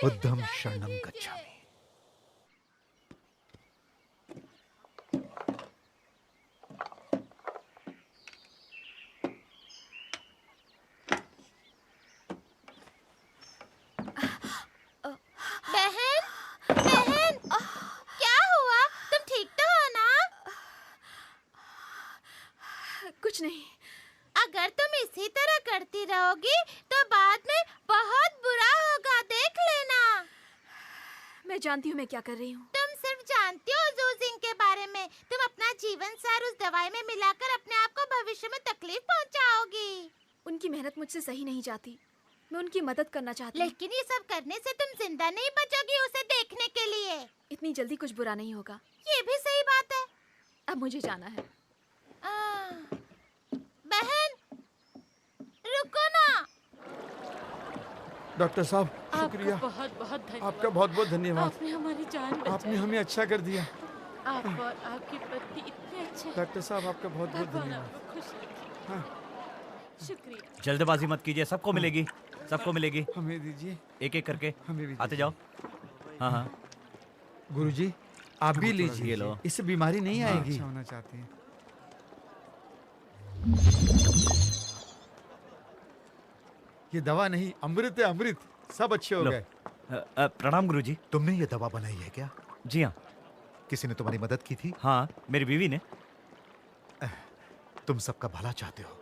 बुद्धं शरणं गच्छामि। बहन, बहन, क्या हुआ? तुम ठीक तो हो ना? कुछ नहीं। अगर तुम इसी तरह करती रहोगी तो बाद में बहुत बुरा होगा, देख लेना। मैं जानती हूँ मैं क्या कर रही हूँ। तुम सिर्फ जानती हो जूजिंग के बारे में। तुम अपना जीवन सार उस दवाई में मिलाकर अपने आप को भविष्य में तकलीफ पहुँचाओगी। उनकी मेहनत मुझसे सही नहीं जाती। मैं उनकी मदद करना चाहती हूँ। लेकिन ये सब करने से तुम जिंदा नहीं बचोगी उसे देखने के लिए। इतनी जल्दी कुछ बुरा नहीं होगा। ये भी सही बात है। अब मुझे जाना है। बहन, रुको ना। डॉक्टर साहब, शुक्रिया। बहुत बहुत धन्यवाद। आपका बहुत बहुत धन्यवाद। आपने हमारी जान बचाई। आपने हमें अच्छा कर दिया। आप और आपकी पत्नी इतने अच्छे हैं। डॉक्टर साहब, आपका बहुत बहुत धन्यवाद। आपको खुश रखे। हाँ। शुक्रिया। जल्दबाजी मत कीजिए, सबको मिलेगी, सबको मिलेगी। हमें दीजिए, एक एक करके। हमें भी आते जाओ। हाँ हाँ गुरुजी, आप भी लीजिए। ये लो। इससे बीमारी नहीं आएगी। अच्छा होना चाहते हैं। ये दवा नहीं, अमृत है, अमृत। सब अच्छे हो गए। प्रणाम गुरुजी। तुमने ये दवा बनाई है क्या? जी हाँ। किसी ने तुम्हारी मदद की थी? हाँ, मेरी बीवी ने। तुम सबका भला चाहते हो,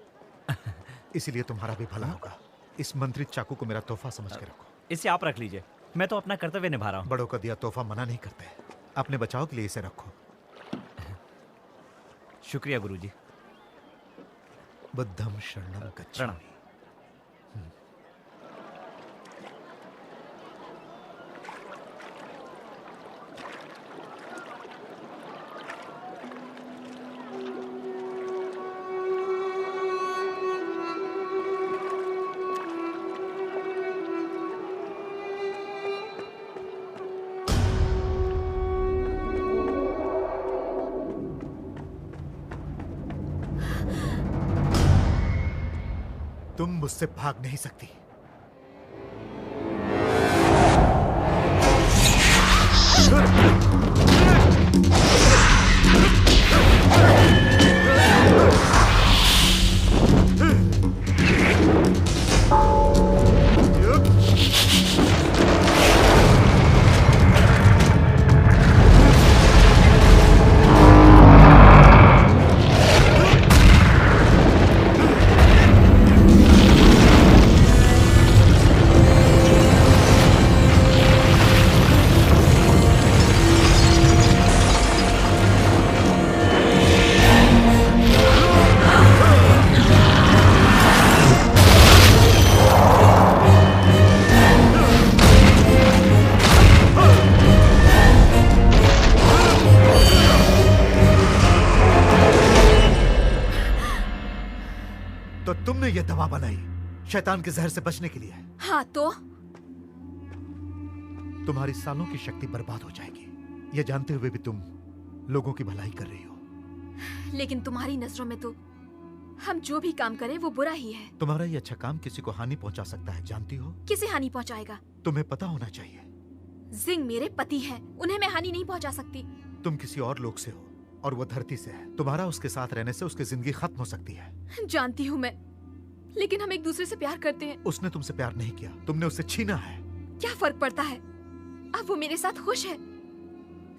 इसीलिए तुम्हारा भी भला होगा। इस मंत्रित चाकू को मेरा तोहफा समझ के रखो। इसे आप रख लीजिए, मैं तो अपना कर्तव्य निभा रहा हूँ। बड़ों का दिया तोहफा मना नहीं करते। अपने बचाव के लिए इसे रखो। शुक्रिया गुरुजी। बुद्धं शरणं गच्छामि। तुम मुझसे भाग नहीं सकती। तो तुमने ये दवा बनाई शैतान के जहर से बचने के लिए। हाँ तो तुम्हारी सालों की शक्ति बर्बाद हो जाएगी, ये जानते हुए भी तुम लोगों की भलाई कर रही हो। लेकिन तुम्हारी नजरों में तो हम जो भी काम करें वो बुरा ही है। तुम्हारा ये अच्छा काम किसी को हानि पहुंचा सकता है, जानती हो? किसे हानि पहुंचाएगा? तुम्हें पता होना चाहिए। जिंग मेरे पति है, उन्हें मैं हानि नहीं पहुंचा सकती। तुम किसी और लोग से हो और वो धरती से है। तुम्हारा उसके साथ रहने से उसकी जिंदगी खत्म हो सकती है। जानती हूँ मैं, लेकिन हम एक दूसरे से प्यार करते हैं। उसने तुमसे प्यार नहीं किया, तुमने उससे छीना है। क्या फर्क पड़ता है? अब वो मेरे साथ खुश है।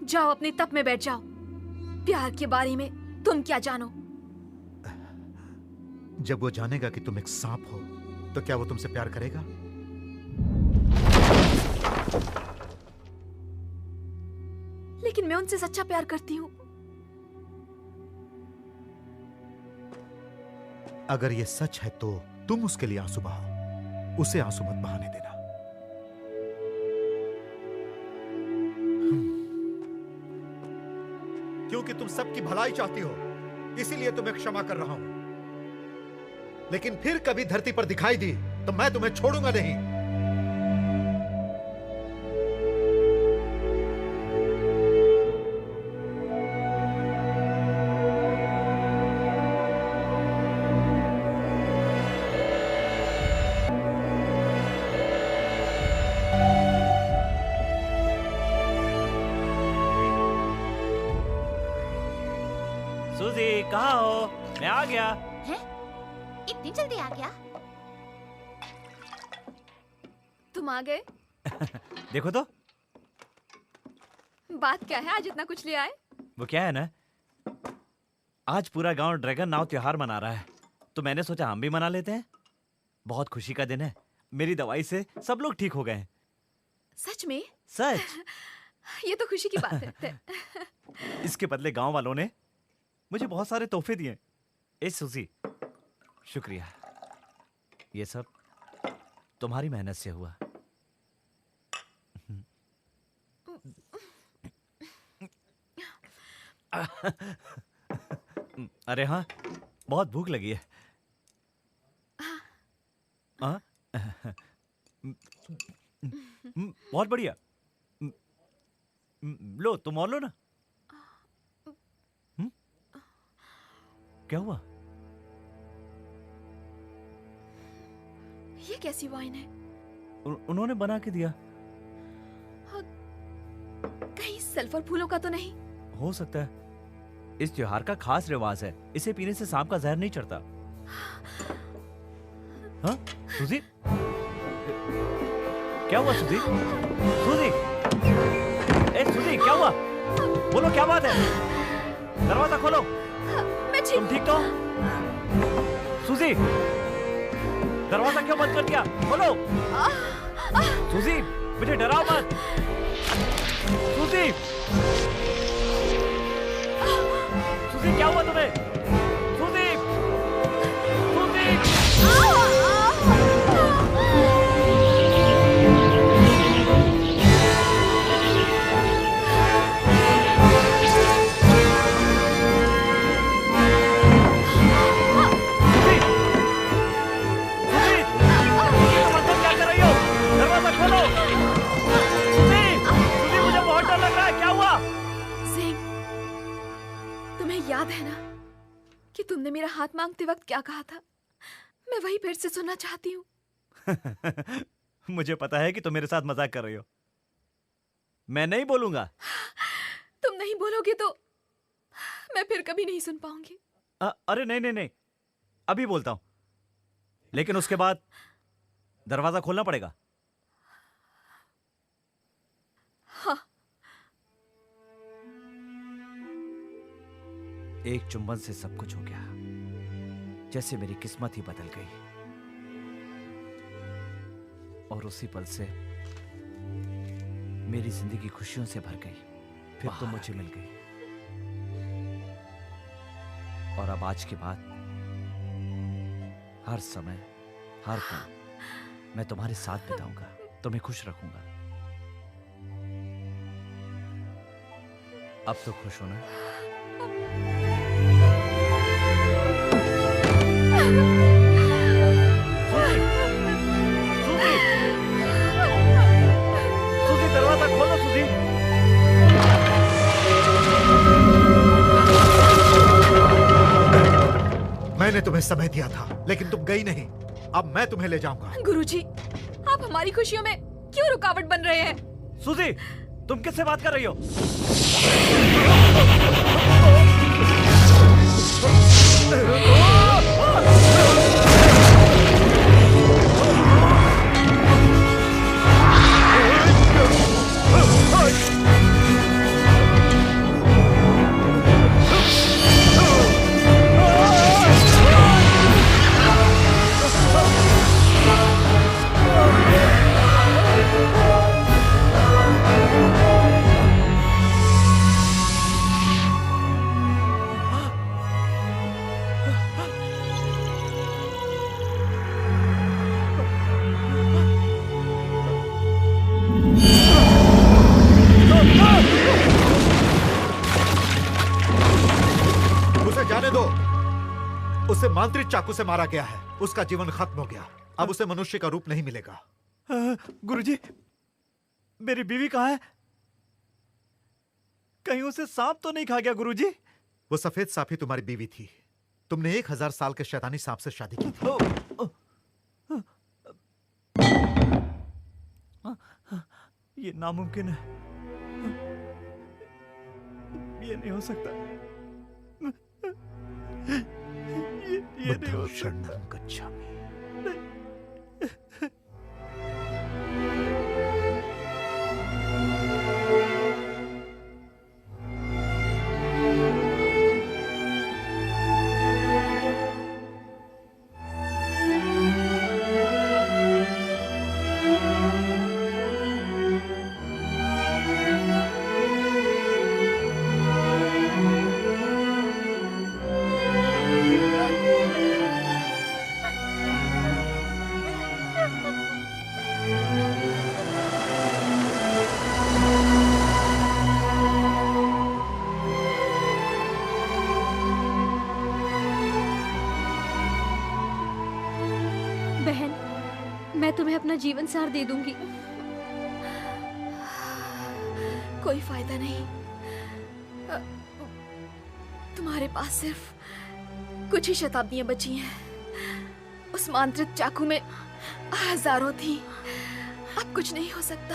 जाओ अपने तप में बैठ जाओ। प्यार के बारे में तुम क्या जानो? जब वो जानेगा कि तुम एक सांप हो तो क्या वो तुमसे प्यार करेगा? लेकिन मैं उनसे सच्चा प्यार करती हूँ। अगर ये सच है तो तुम उसके लिए आंसू बहाओ, उसे आंसू मत बहाने देना। क्योंकि तुम सबकी भलाई चाहती हो, इसीलिए तुम्हें क्षमा कर रहा हूं। लेकिन फिर कभी धरती पर दिखाई दी तो मैं तुम्हें छोड़ूंगा नहीं। सूजी कहाँ हो? मैं आ गया। हैं? इतनी जल्दी आ गया? तुम आ गए? देखो तो। बात क्या है, आज इतना कुछ ले आए? वो क्या है ना, आज पूरा गांव ड्रैगन नाव त्योहार मना रहा है, तो मैंने सोचा हम भी मना लेते हैं। बहुत खुशी का दिन है। मेरी दवाई से सब लोग ठीक हो गए हैं। सच में? सच। ये तो खुशी की बात है। इसके बदले गांव वालों ने मुझे बहुत सारे तोहफे दिए। ए सूजी, शुक्रिया। ये सब तुम्हारी मेहनत से हुआ। अरे हाँ, बहुत भूख लगी है। हाँ? बहुत बढ़िया। लो, तुम और लो ना। क्या हुआ? ये कैसी वाइन है? उन्होंने बना के दिया। कहीं सल्फर फूलों का तो नहीं? हो सकता है। इस त्योहार का खास रिवाज है, इसे पीने से सांप का जहर नहीं चढ़ता। हाँ? सूजी? क्या हुआ सूजी? सूजी? ए सूजी, क्या हुआ? बोलो, क्या बात है? दरवाजा खोलो। तुम ठीक तो? सूजी, दरवाजा क्यों बंद कर दिया? खोलो। सूजी, मुझे डराओ मत। सूजी, सूजी, क्या हुआ तुम्हें? सूजी, सूजी। याद है ना कि तुमने मेरा हाथ मांगते वक्त क्या कहा था? मैं वही फिर से सुनना चाहती हूँ। मुझे पता है कि तुम मेरे साथ मजाक कर रही हो। मैं नहीं बोलूंगा। तुम नहीं बोलोगे तो मैं फिर कभी नहीं सुन पाऊंगी। अरे नहीं नहीं नहीं, अभी बोलता हूं, लेकिन उसके बाद दरवाजा खोलना पड़ेगा। हाँ। एक चुंबन से सब कुछ हो गया, जैसे मेरी किस्मत ही बदल गई। और उसी पल से मेरी जिंदगी खुशियों से भर गई। फिर तुम मुझे मिल गई, और अब आज के बाद हर समय हर पल मैं तुम्हारे साथ बिताऊंगा, तुम्हें खुश रखूंगा। अब तो खुश हो ना? सूजी, दरवाजा खोलो सूजी। मैंने तुम्हें समय दिया था, लेकिन तुम गई नहीं। अब मैं तुम्हें ले जाऊंगा। गुरुजी, आप हमारी खुशियों में क्यों रुकावट बन रहे हैं? सूजी, तुम किससे बात कर रही हो? उसे मांत्रिक चाकू से मारा गया है। उसका जीवन खत्म हो गया। अब उसे मनुष्य का रूप नहीं मिलेगा। गुरुजी, मेरी बीवी कहाँ है? कहीं उसे सांप तो नहीं खा गया गुरुजी? वो सफेद सांप ही तुम्हारी बीवी थी। तुमने 1000 साल के शैतानी सांप से शादी की थी। ये नामुमकिन है। ये नहीं हो सकता। ये नहीं हो सकता। जीवन सार दे दूंगी। कोई फायदा नहीं। तुम्हारे पास सिर्फ कुछ ही शताब्दियां बची हैं। उस मांत्रिक चाकू में हजारों थी। अब कुछ नहीं हो सकता।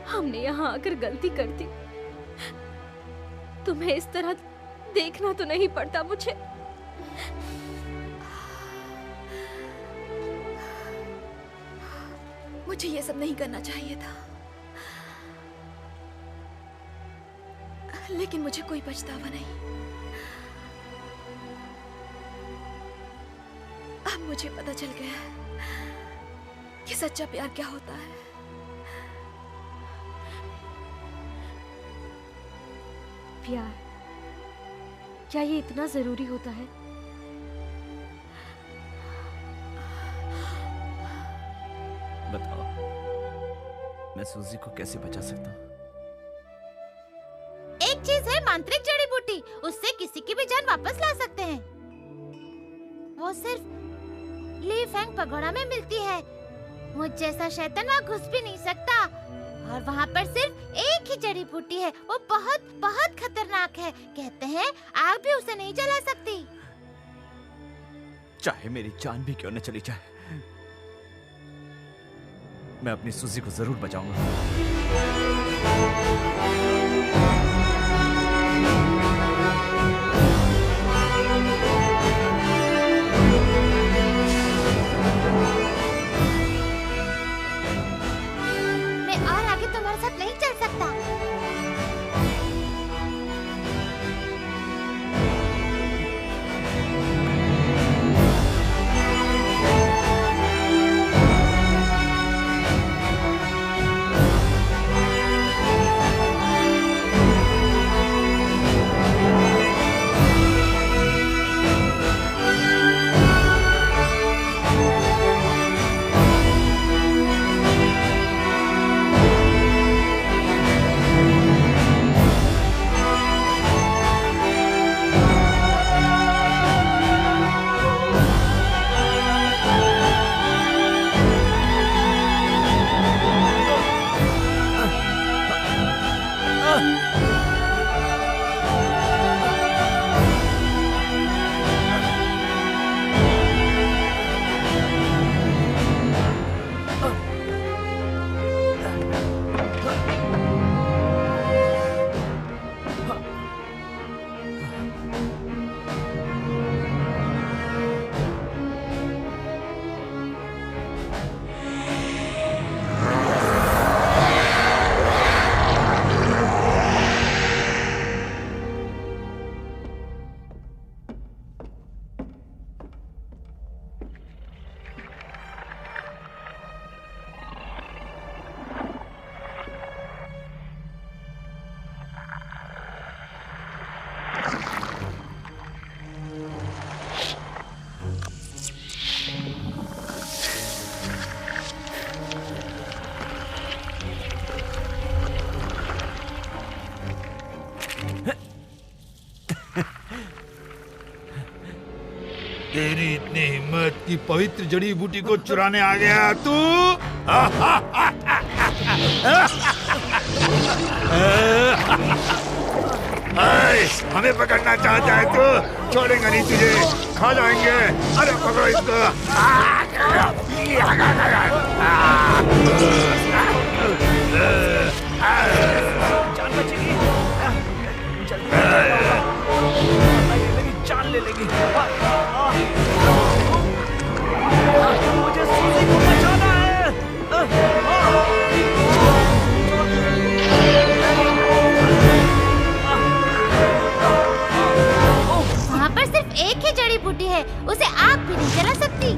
हमने यहाँ आकर गलती कर दी। तुम्हें इस तरह देखना तो नहीं पड़ता मुझे। मुझे ये सब नहीं करना चाहिए था, लेकिन मुझे कोई पछतावा नहीं। अब मुझे पता चल गया है कि सच्चा प्यार क्या होता है। प्यार क्या ये इतना जरूरी होता है? बताओ, मैं सूजी को कैसे बचा सकता हूँ? एक चीज है मांत्रिक जड़ी बूटी, उससे किसी की भी जान वापस ला सकते हैं। वो सिर्फ ली फेंग पगोड़ा में मिलती है। मुझ जैसा शैतान वहाँ घुस भी नहीं सकता। और वहाँ पर सिर्फ एक ही जड़ी बूटी है, वो बहुत बहुत खतरनाक है। कहते हैं आग भी उसे नहीं जला सकती। चाहे मेरी जान भी क्यों न चली जाए, मैं अपनी सूजी को जरूर बचाऊंगा। मैं और आगे तुम्हारे साथ नहीं चल सकता। तेरी इतनी हिम्मत की पवित्र जड़ी बूटी को चुराने आ गया तू? हमें पकड़ना चाहता है तू? छोड़ेंगे नहीं तुझे, खा जाएंगे। अरे पकड़ो इसको। जान बचेगी, जान ले लेगी। मुझे सूजी को बचाना है। वहाँ पर सिर्फ एक ही जड़ी बूटी है, उसे आग भी नहीं जला सकती।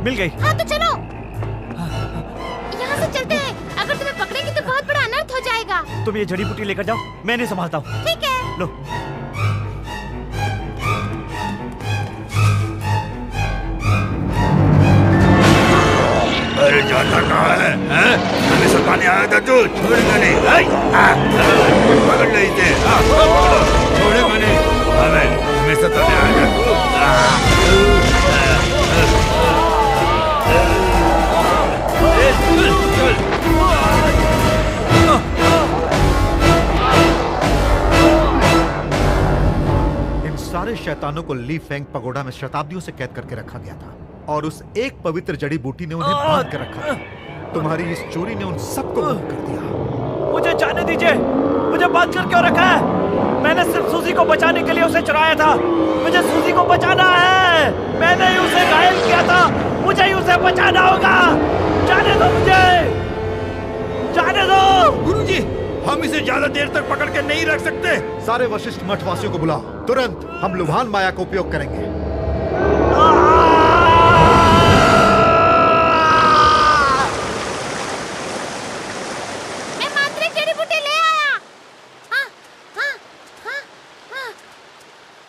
मिल गई। हाँ तो चलो, यहाँ से चलते हैं। अगर तुम्हें पकड़ेंगे तो बहुत बड़ा अनर्थ हो जाएगा। तुम ये जड़ी बूटी लेकर जाओ, मैं नहीं संभालता हूँ। ठीक है। लो। अरे जाता कहाँ है? हमें सताने आया था तू, छोड़ेगा नहीं। पकड़ ले इसे, छोड़ेगा नहीं। हमें सताने आया था तू। इन सारे शैतानों को ली फेंग पगोडा में शताब्दियों से कैद करके रखा गया था और उस एक पवित्र जड़ी बूटी ने उन्हें बांध कर रखा था। तुम्हारी इस चोरी ने उन सबको गुम कर दिया। मुझे जाने दीजिए, मुझे बांध कर क्यों रखा है? मैंने सिर्फ सूजी को बचाने के लिए उसे चुराया था। मुझे सूजी को बचाना है। मैंने ही उसे घायल किया था, मुझे ही उसे बचाना होगा। जाने दो मुझे, जाने दो। गुरुजी, हम इसे ज्यादा देर तक पकड़ के नहीं रख सकते। सारे वशिष्ठ मठवासियों को बुलाओ, तुरंत हम लुभान माया का उपयोग करेंगे। मैं मांत्रिक जड़ी बूटी ले आया।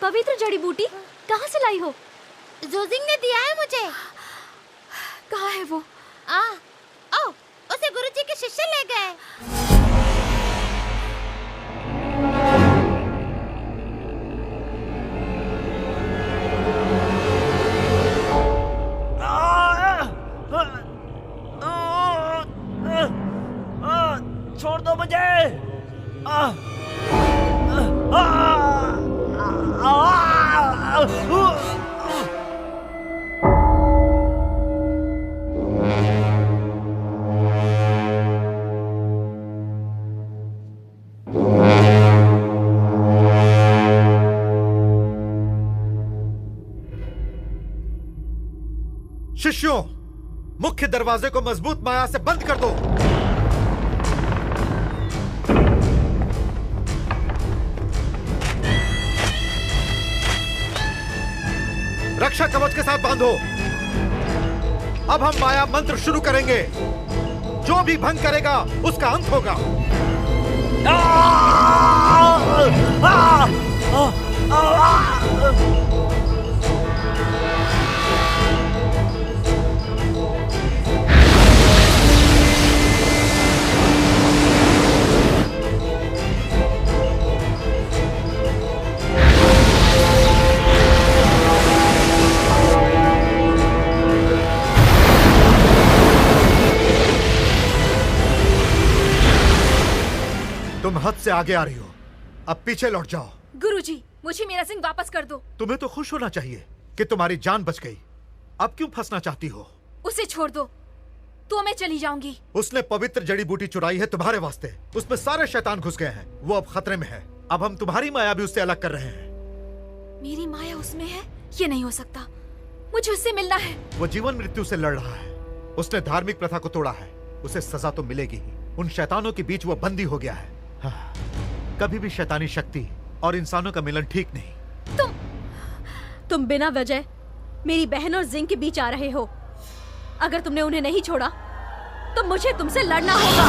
पवित्र जड़ी बूटी कहाँ से लाई हो? जोजिंग ने दिया है मुझे। कहाँ है वो? उसे गुरुजी के शिष्य ले गए। छोड़ दो मुझे। शिष्यों, मुख्य दरवाजे को मजबूत माया से बंद कर दो। रक्षा कवच के साथ बांधो। अब हम माया मंत्र शुरू करेंगे। जो भी भंग करेगा उसका अंत होगा। तुम हद से आगे आ रही हो, अब पीछे लौट जाओ। गुरुजी, मुझे मेरा सिंह वापस कर दो। तुम्हें तो खुश होना चाहिए कि तुम्हारी जान बच गई। अब क्यों फंसना चाहती हो? उसे छोड़ दो तो मैं चली जाऊंगी। उसने पवित्र जड़ी बूटी चुराई है तुम्हारे वास्ते। उसमें सारे शैतान घुस गए हैं। वो अब खतरे में है। अब हम तुम्हारी माया भी उससे अलग कर रहे हैं। मेरी माया उसमें है? ये नहीं हो सकता। मुझे उससे मिलना है। वो जीवन मृत्यु से लड़ रहा है। उसने धार्मिक प्रथा को तोड़ा है। उसे सजा तो मिलेगी ही। उन शैतानों के बीच वो बंदी हो गया है। हाँ, कभी भी शैतानी शक्ति और इंसानों का मिलन ठीक नहीं। तुम बिना वजह मेरी बहन और जिंग के बीच आ रहे हो। अगर तुमने उन्हें नहीं छोड़ा तो मुझे तुमसे लड़ना होगा।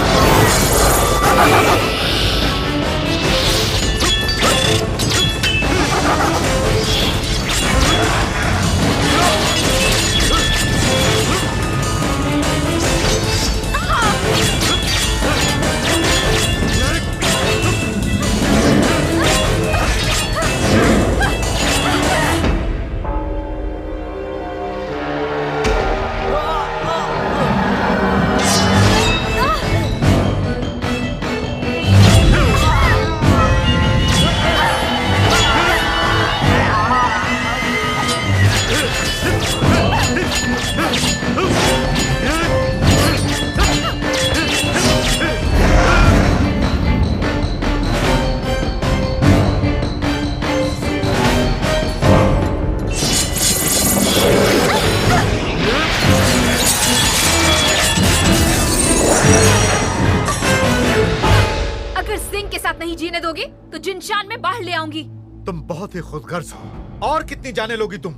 नहीं जीने दोगे तो जिनशान में बाहर ले आऊंगी। तुम बहुत ही खुदगर्ज हो। और कितनी जाने लोगी तुम?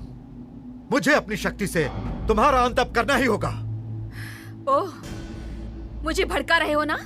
मुझे अपनी शक्ति से तुम्हारा अंत अब करना ही होगा। ओह, मुझे भड़का रहे हो ना?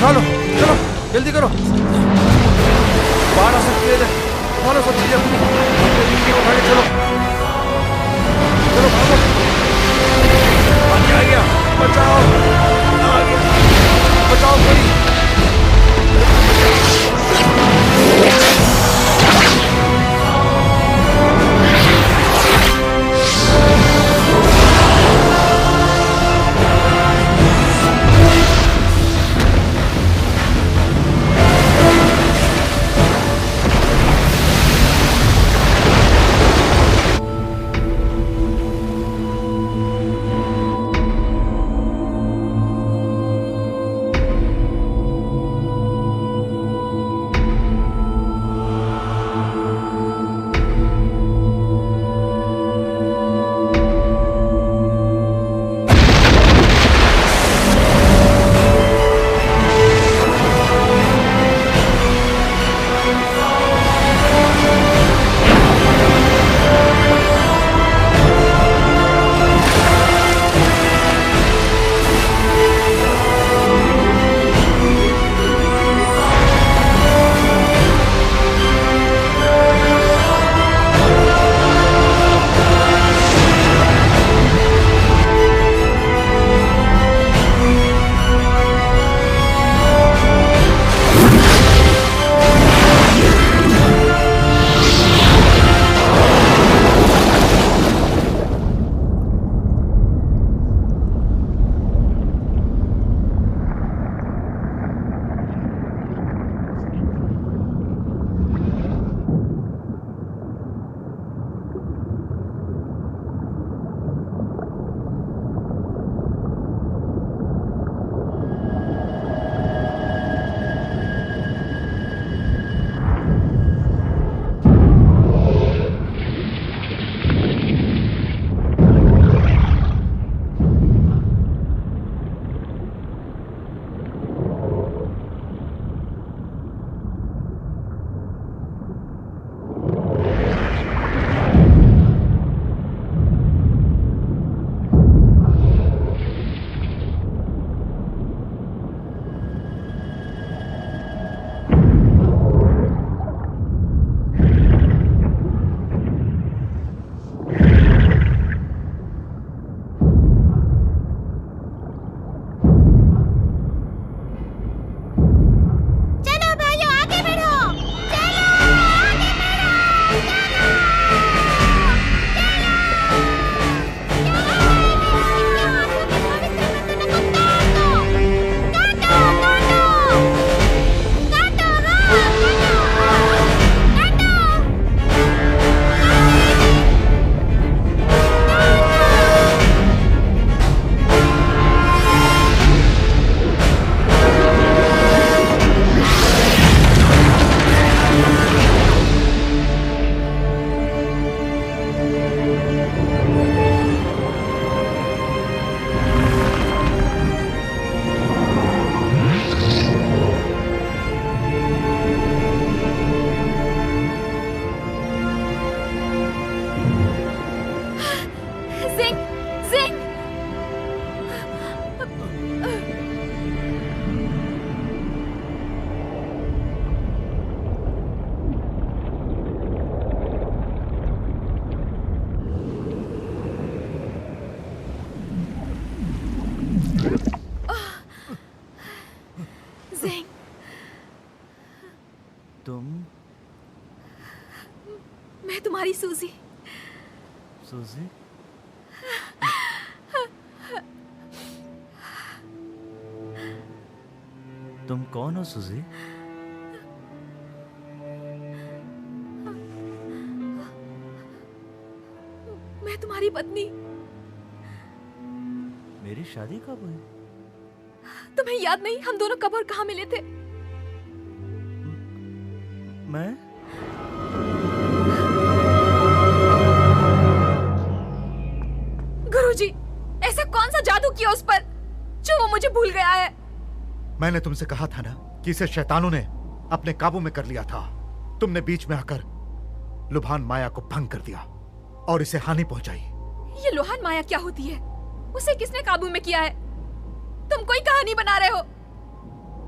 उठा लो, चलो जल्दी करो। बाढ़ आ सकती है, उठा लो सब चीजें अपनी, उठा के चलो चलो भागो। पानी आ गया, बचाओ बचाओ कोई। मैं तुम्हारी सूजी। सूजी? तुम कौन हो सूजी? मैं तुम्हारी पत्नी। मेरी शादी कब हुई? तुम्हें याद नहीं हम दोनों कब और कहाँ मिले थे? मैं? गुरुजी, ऐसा कौन सा जादू किया उस पर जो वो मुझे भूल गया है? मैंने तुमसे कहा था ना कि इसे शैतानों ने अपने काबू में कर लिया था। तुमने बीच में आकर लुभान माया को भंग कर दिया और इसे हानि पहुंचाई। ये लुभान माया क्या होती है? उसे किसने काबू में किया है? तुम कोई कहानी बना रहे हो।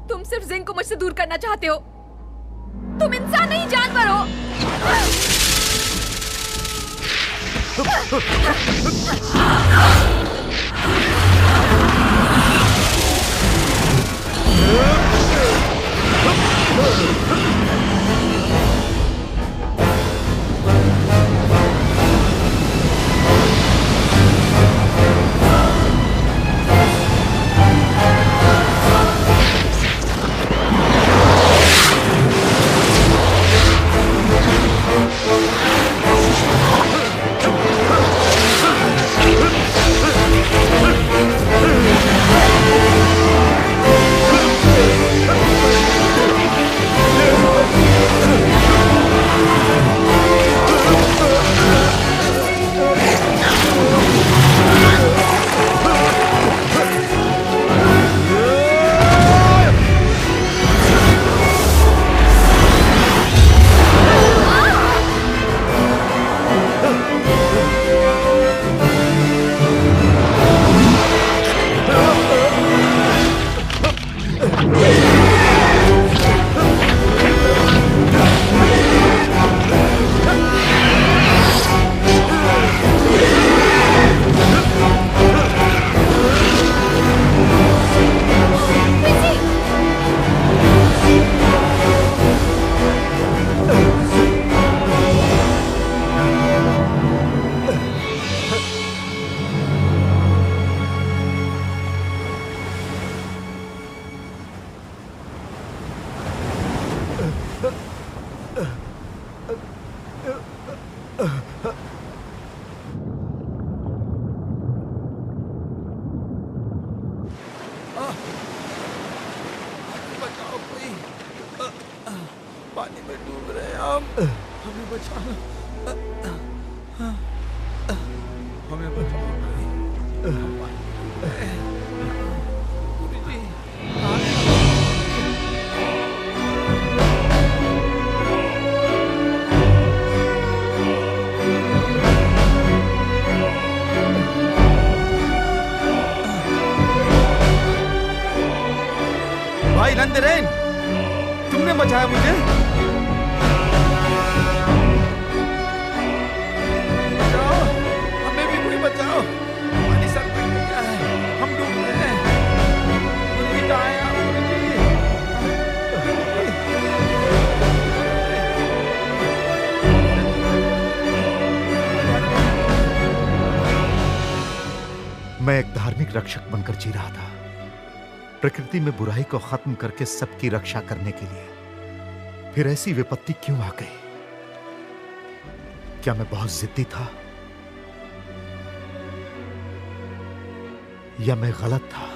तुम सिर्फ जिंग को मुझसे दूर करना चाहते हो। तुम इंसान नहीं, जानवर हो। पानी में डूब रहे हैं हम, हमें बचाओ, हमें बचाओ गुरु जी। भाई नंदरेन, तुमने बचाया मुझे। बचाओ, हमें भी कोई बचाओ। पानी सर पे गया है, हम डूब रहे हैं। गुरु जी कहाँ हैं आप? मैं एक धार्मिक रक्षक बनकर जी रहा था, प्रकृति में बुराई को खत्म करके सबकी रक्षा करने के लिए। फिर ऐसी विपत्ति क्यों आ गई? क्या मैं बहुत जिद्दी था या मैं गलत था?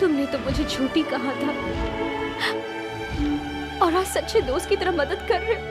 तुमने तो मुझे झूठी कहा था और आज सच्चे दोस्त की तरह मदद कर रहे हो।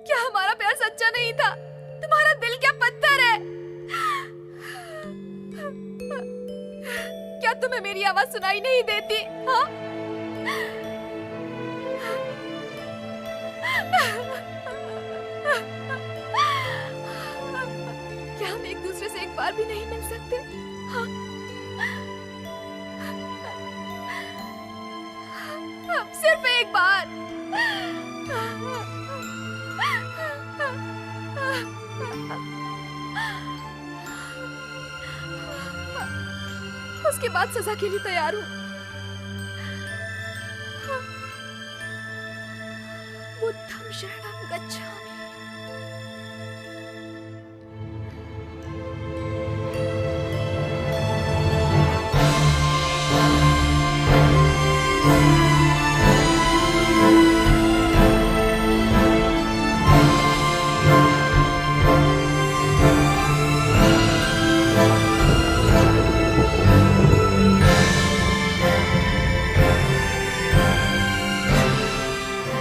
क्या हमारा प्यार सच्चा नहीं था? तुम्हारा दिल क्या पत्थर है? क्या तुम्हें मेरी आवाज सुनाई नहीं देती? हाँ? क्या हम एक दूसरे से एक बार भी नहीं मिल सकते? हाँ? सिर्फ एक बार। उसके बाद सजा के लिए तैयार हूँ। बुद्धं शरणं गच्छामि।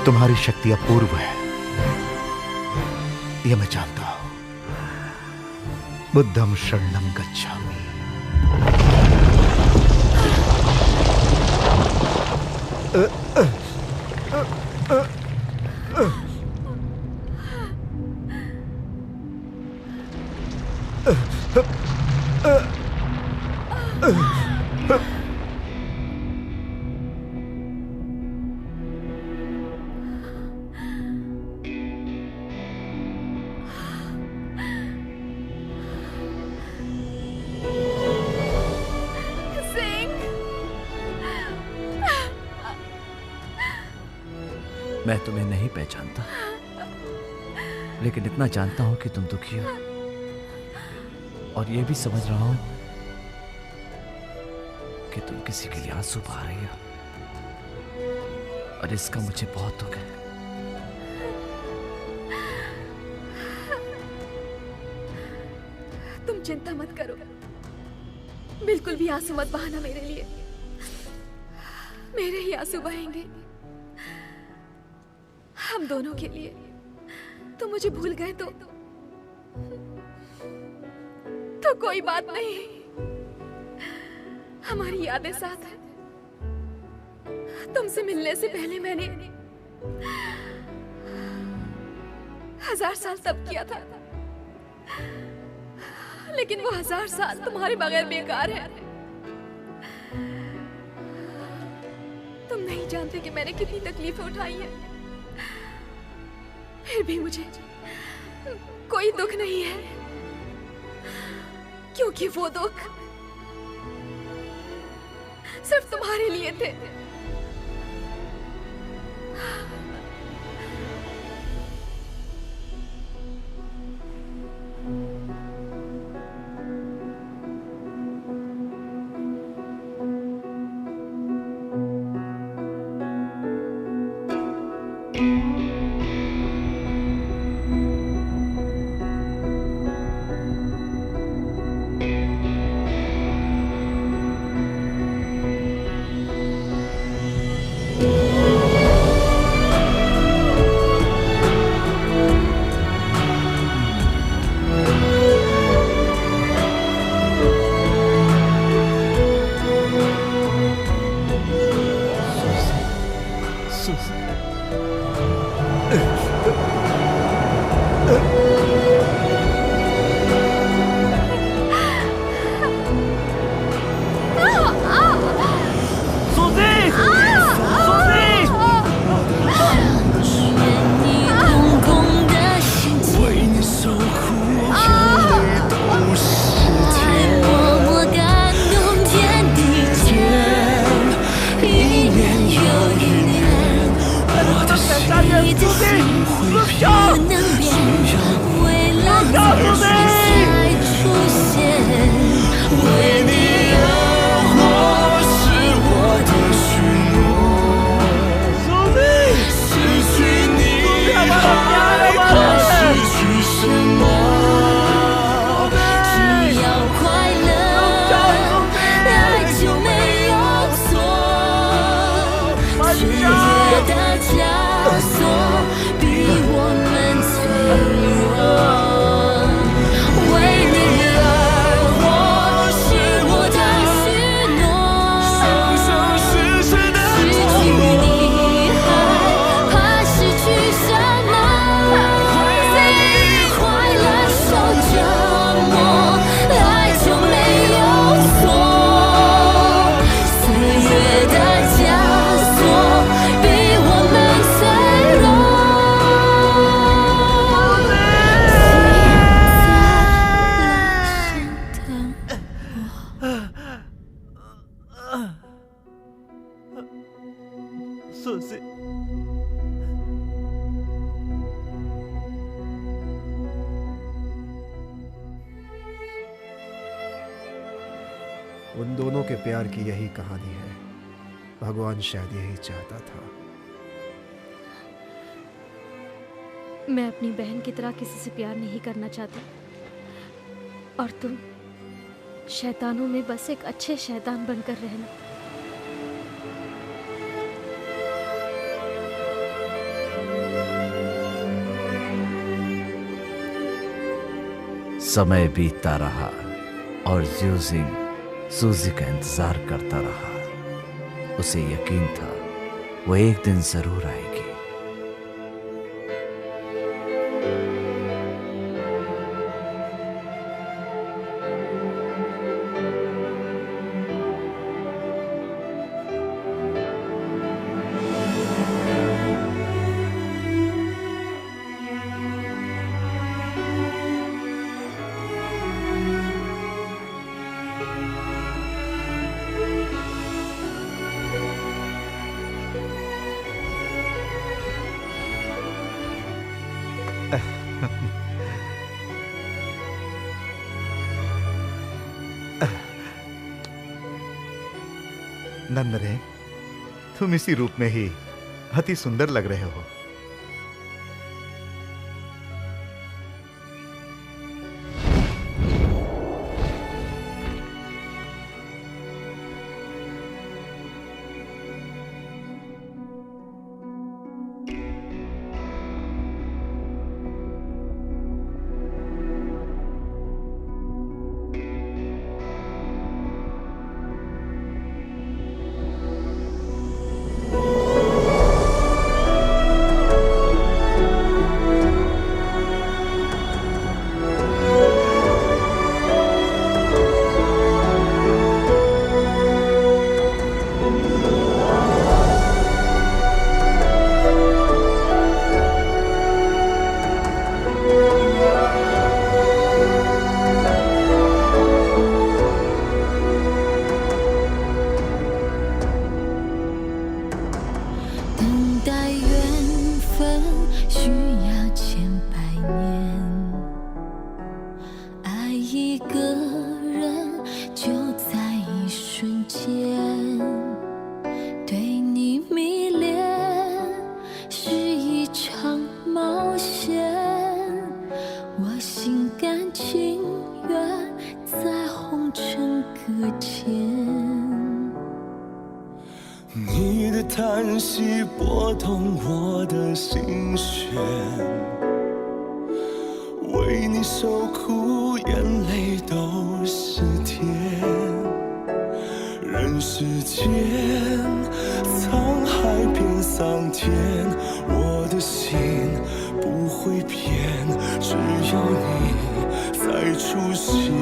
तुम्हारी शक्ति अपूर्व है, यह मैं जानता हूं। बुद्धं शरणं गच्छामि। मैं तुम्हें नहीं पहचानता, लेकिन इतना जानता हूं कि तुम दुखी हो, और ये भी समझ रहा हूं कि तुम किसी के लिए आंसू बहा रही हो, और इसका मुझे बहुत दुख है। तुम चिंता मत करो, बिल्कुल भी आंसू मत बहाना मेरे लिए। मेरे ही आंसू बहेंगे हम दोनों के लिए। तुम मुझे भूल गए तो कोई बात नहीं, हमारी यादें साथ हैं। तुमसे मिलने से पहले मैंने 1000 साल तप किया था, लेकिन वो 1000 साल तुम्हारे बगैर बेकार है। तुम नहीं जानते कि मैंने कितनी तकलीफें उठाई हैं, फिर भी मुझे कोई दुख नहीं है, क्योंकि वो दुख सिर्फ तुम्हारे लिए थे।只要快乐，爱就没有错。的枷锁逼我们脆弱。为你而活是我的许诺，生生世世的失去你害怕失去什么？在你快乐受折磨，爱就没有错。岁月的枷锁逼我们脆弱。苏西，उन दोनों के प्यार की यही कहानी है। भगवान शायद यही चाहता था। मैं अपनी बहन की तरह किसी से प्यार नहीं करना चाहती, और तुम शैतानों में बस एक अच्छे शैतान बनकर रहना। समय बीतता रहा और ज़्यूजिंग सूजी का इंतजार करता रहा। उसे यकीन था वो एक दिन जरूर आएगी। नंदरे, तुम इसी रूप में ही अति सुंदर लग रहे हो।你的叹息拨动我的心弦，为你受苦，眼泪都是甜。人世间，沧海变桑田，我的心不会变，只要你再出现。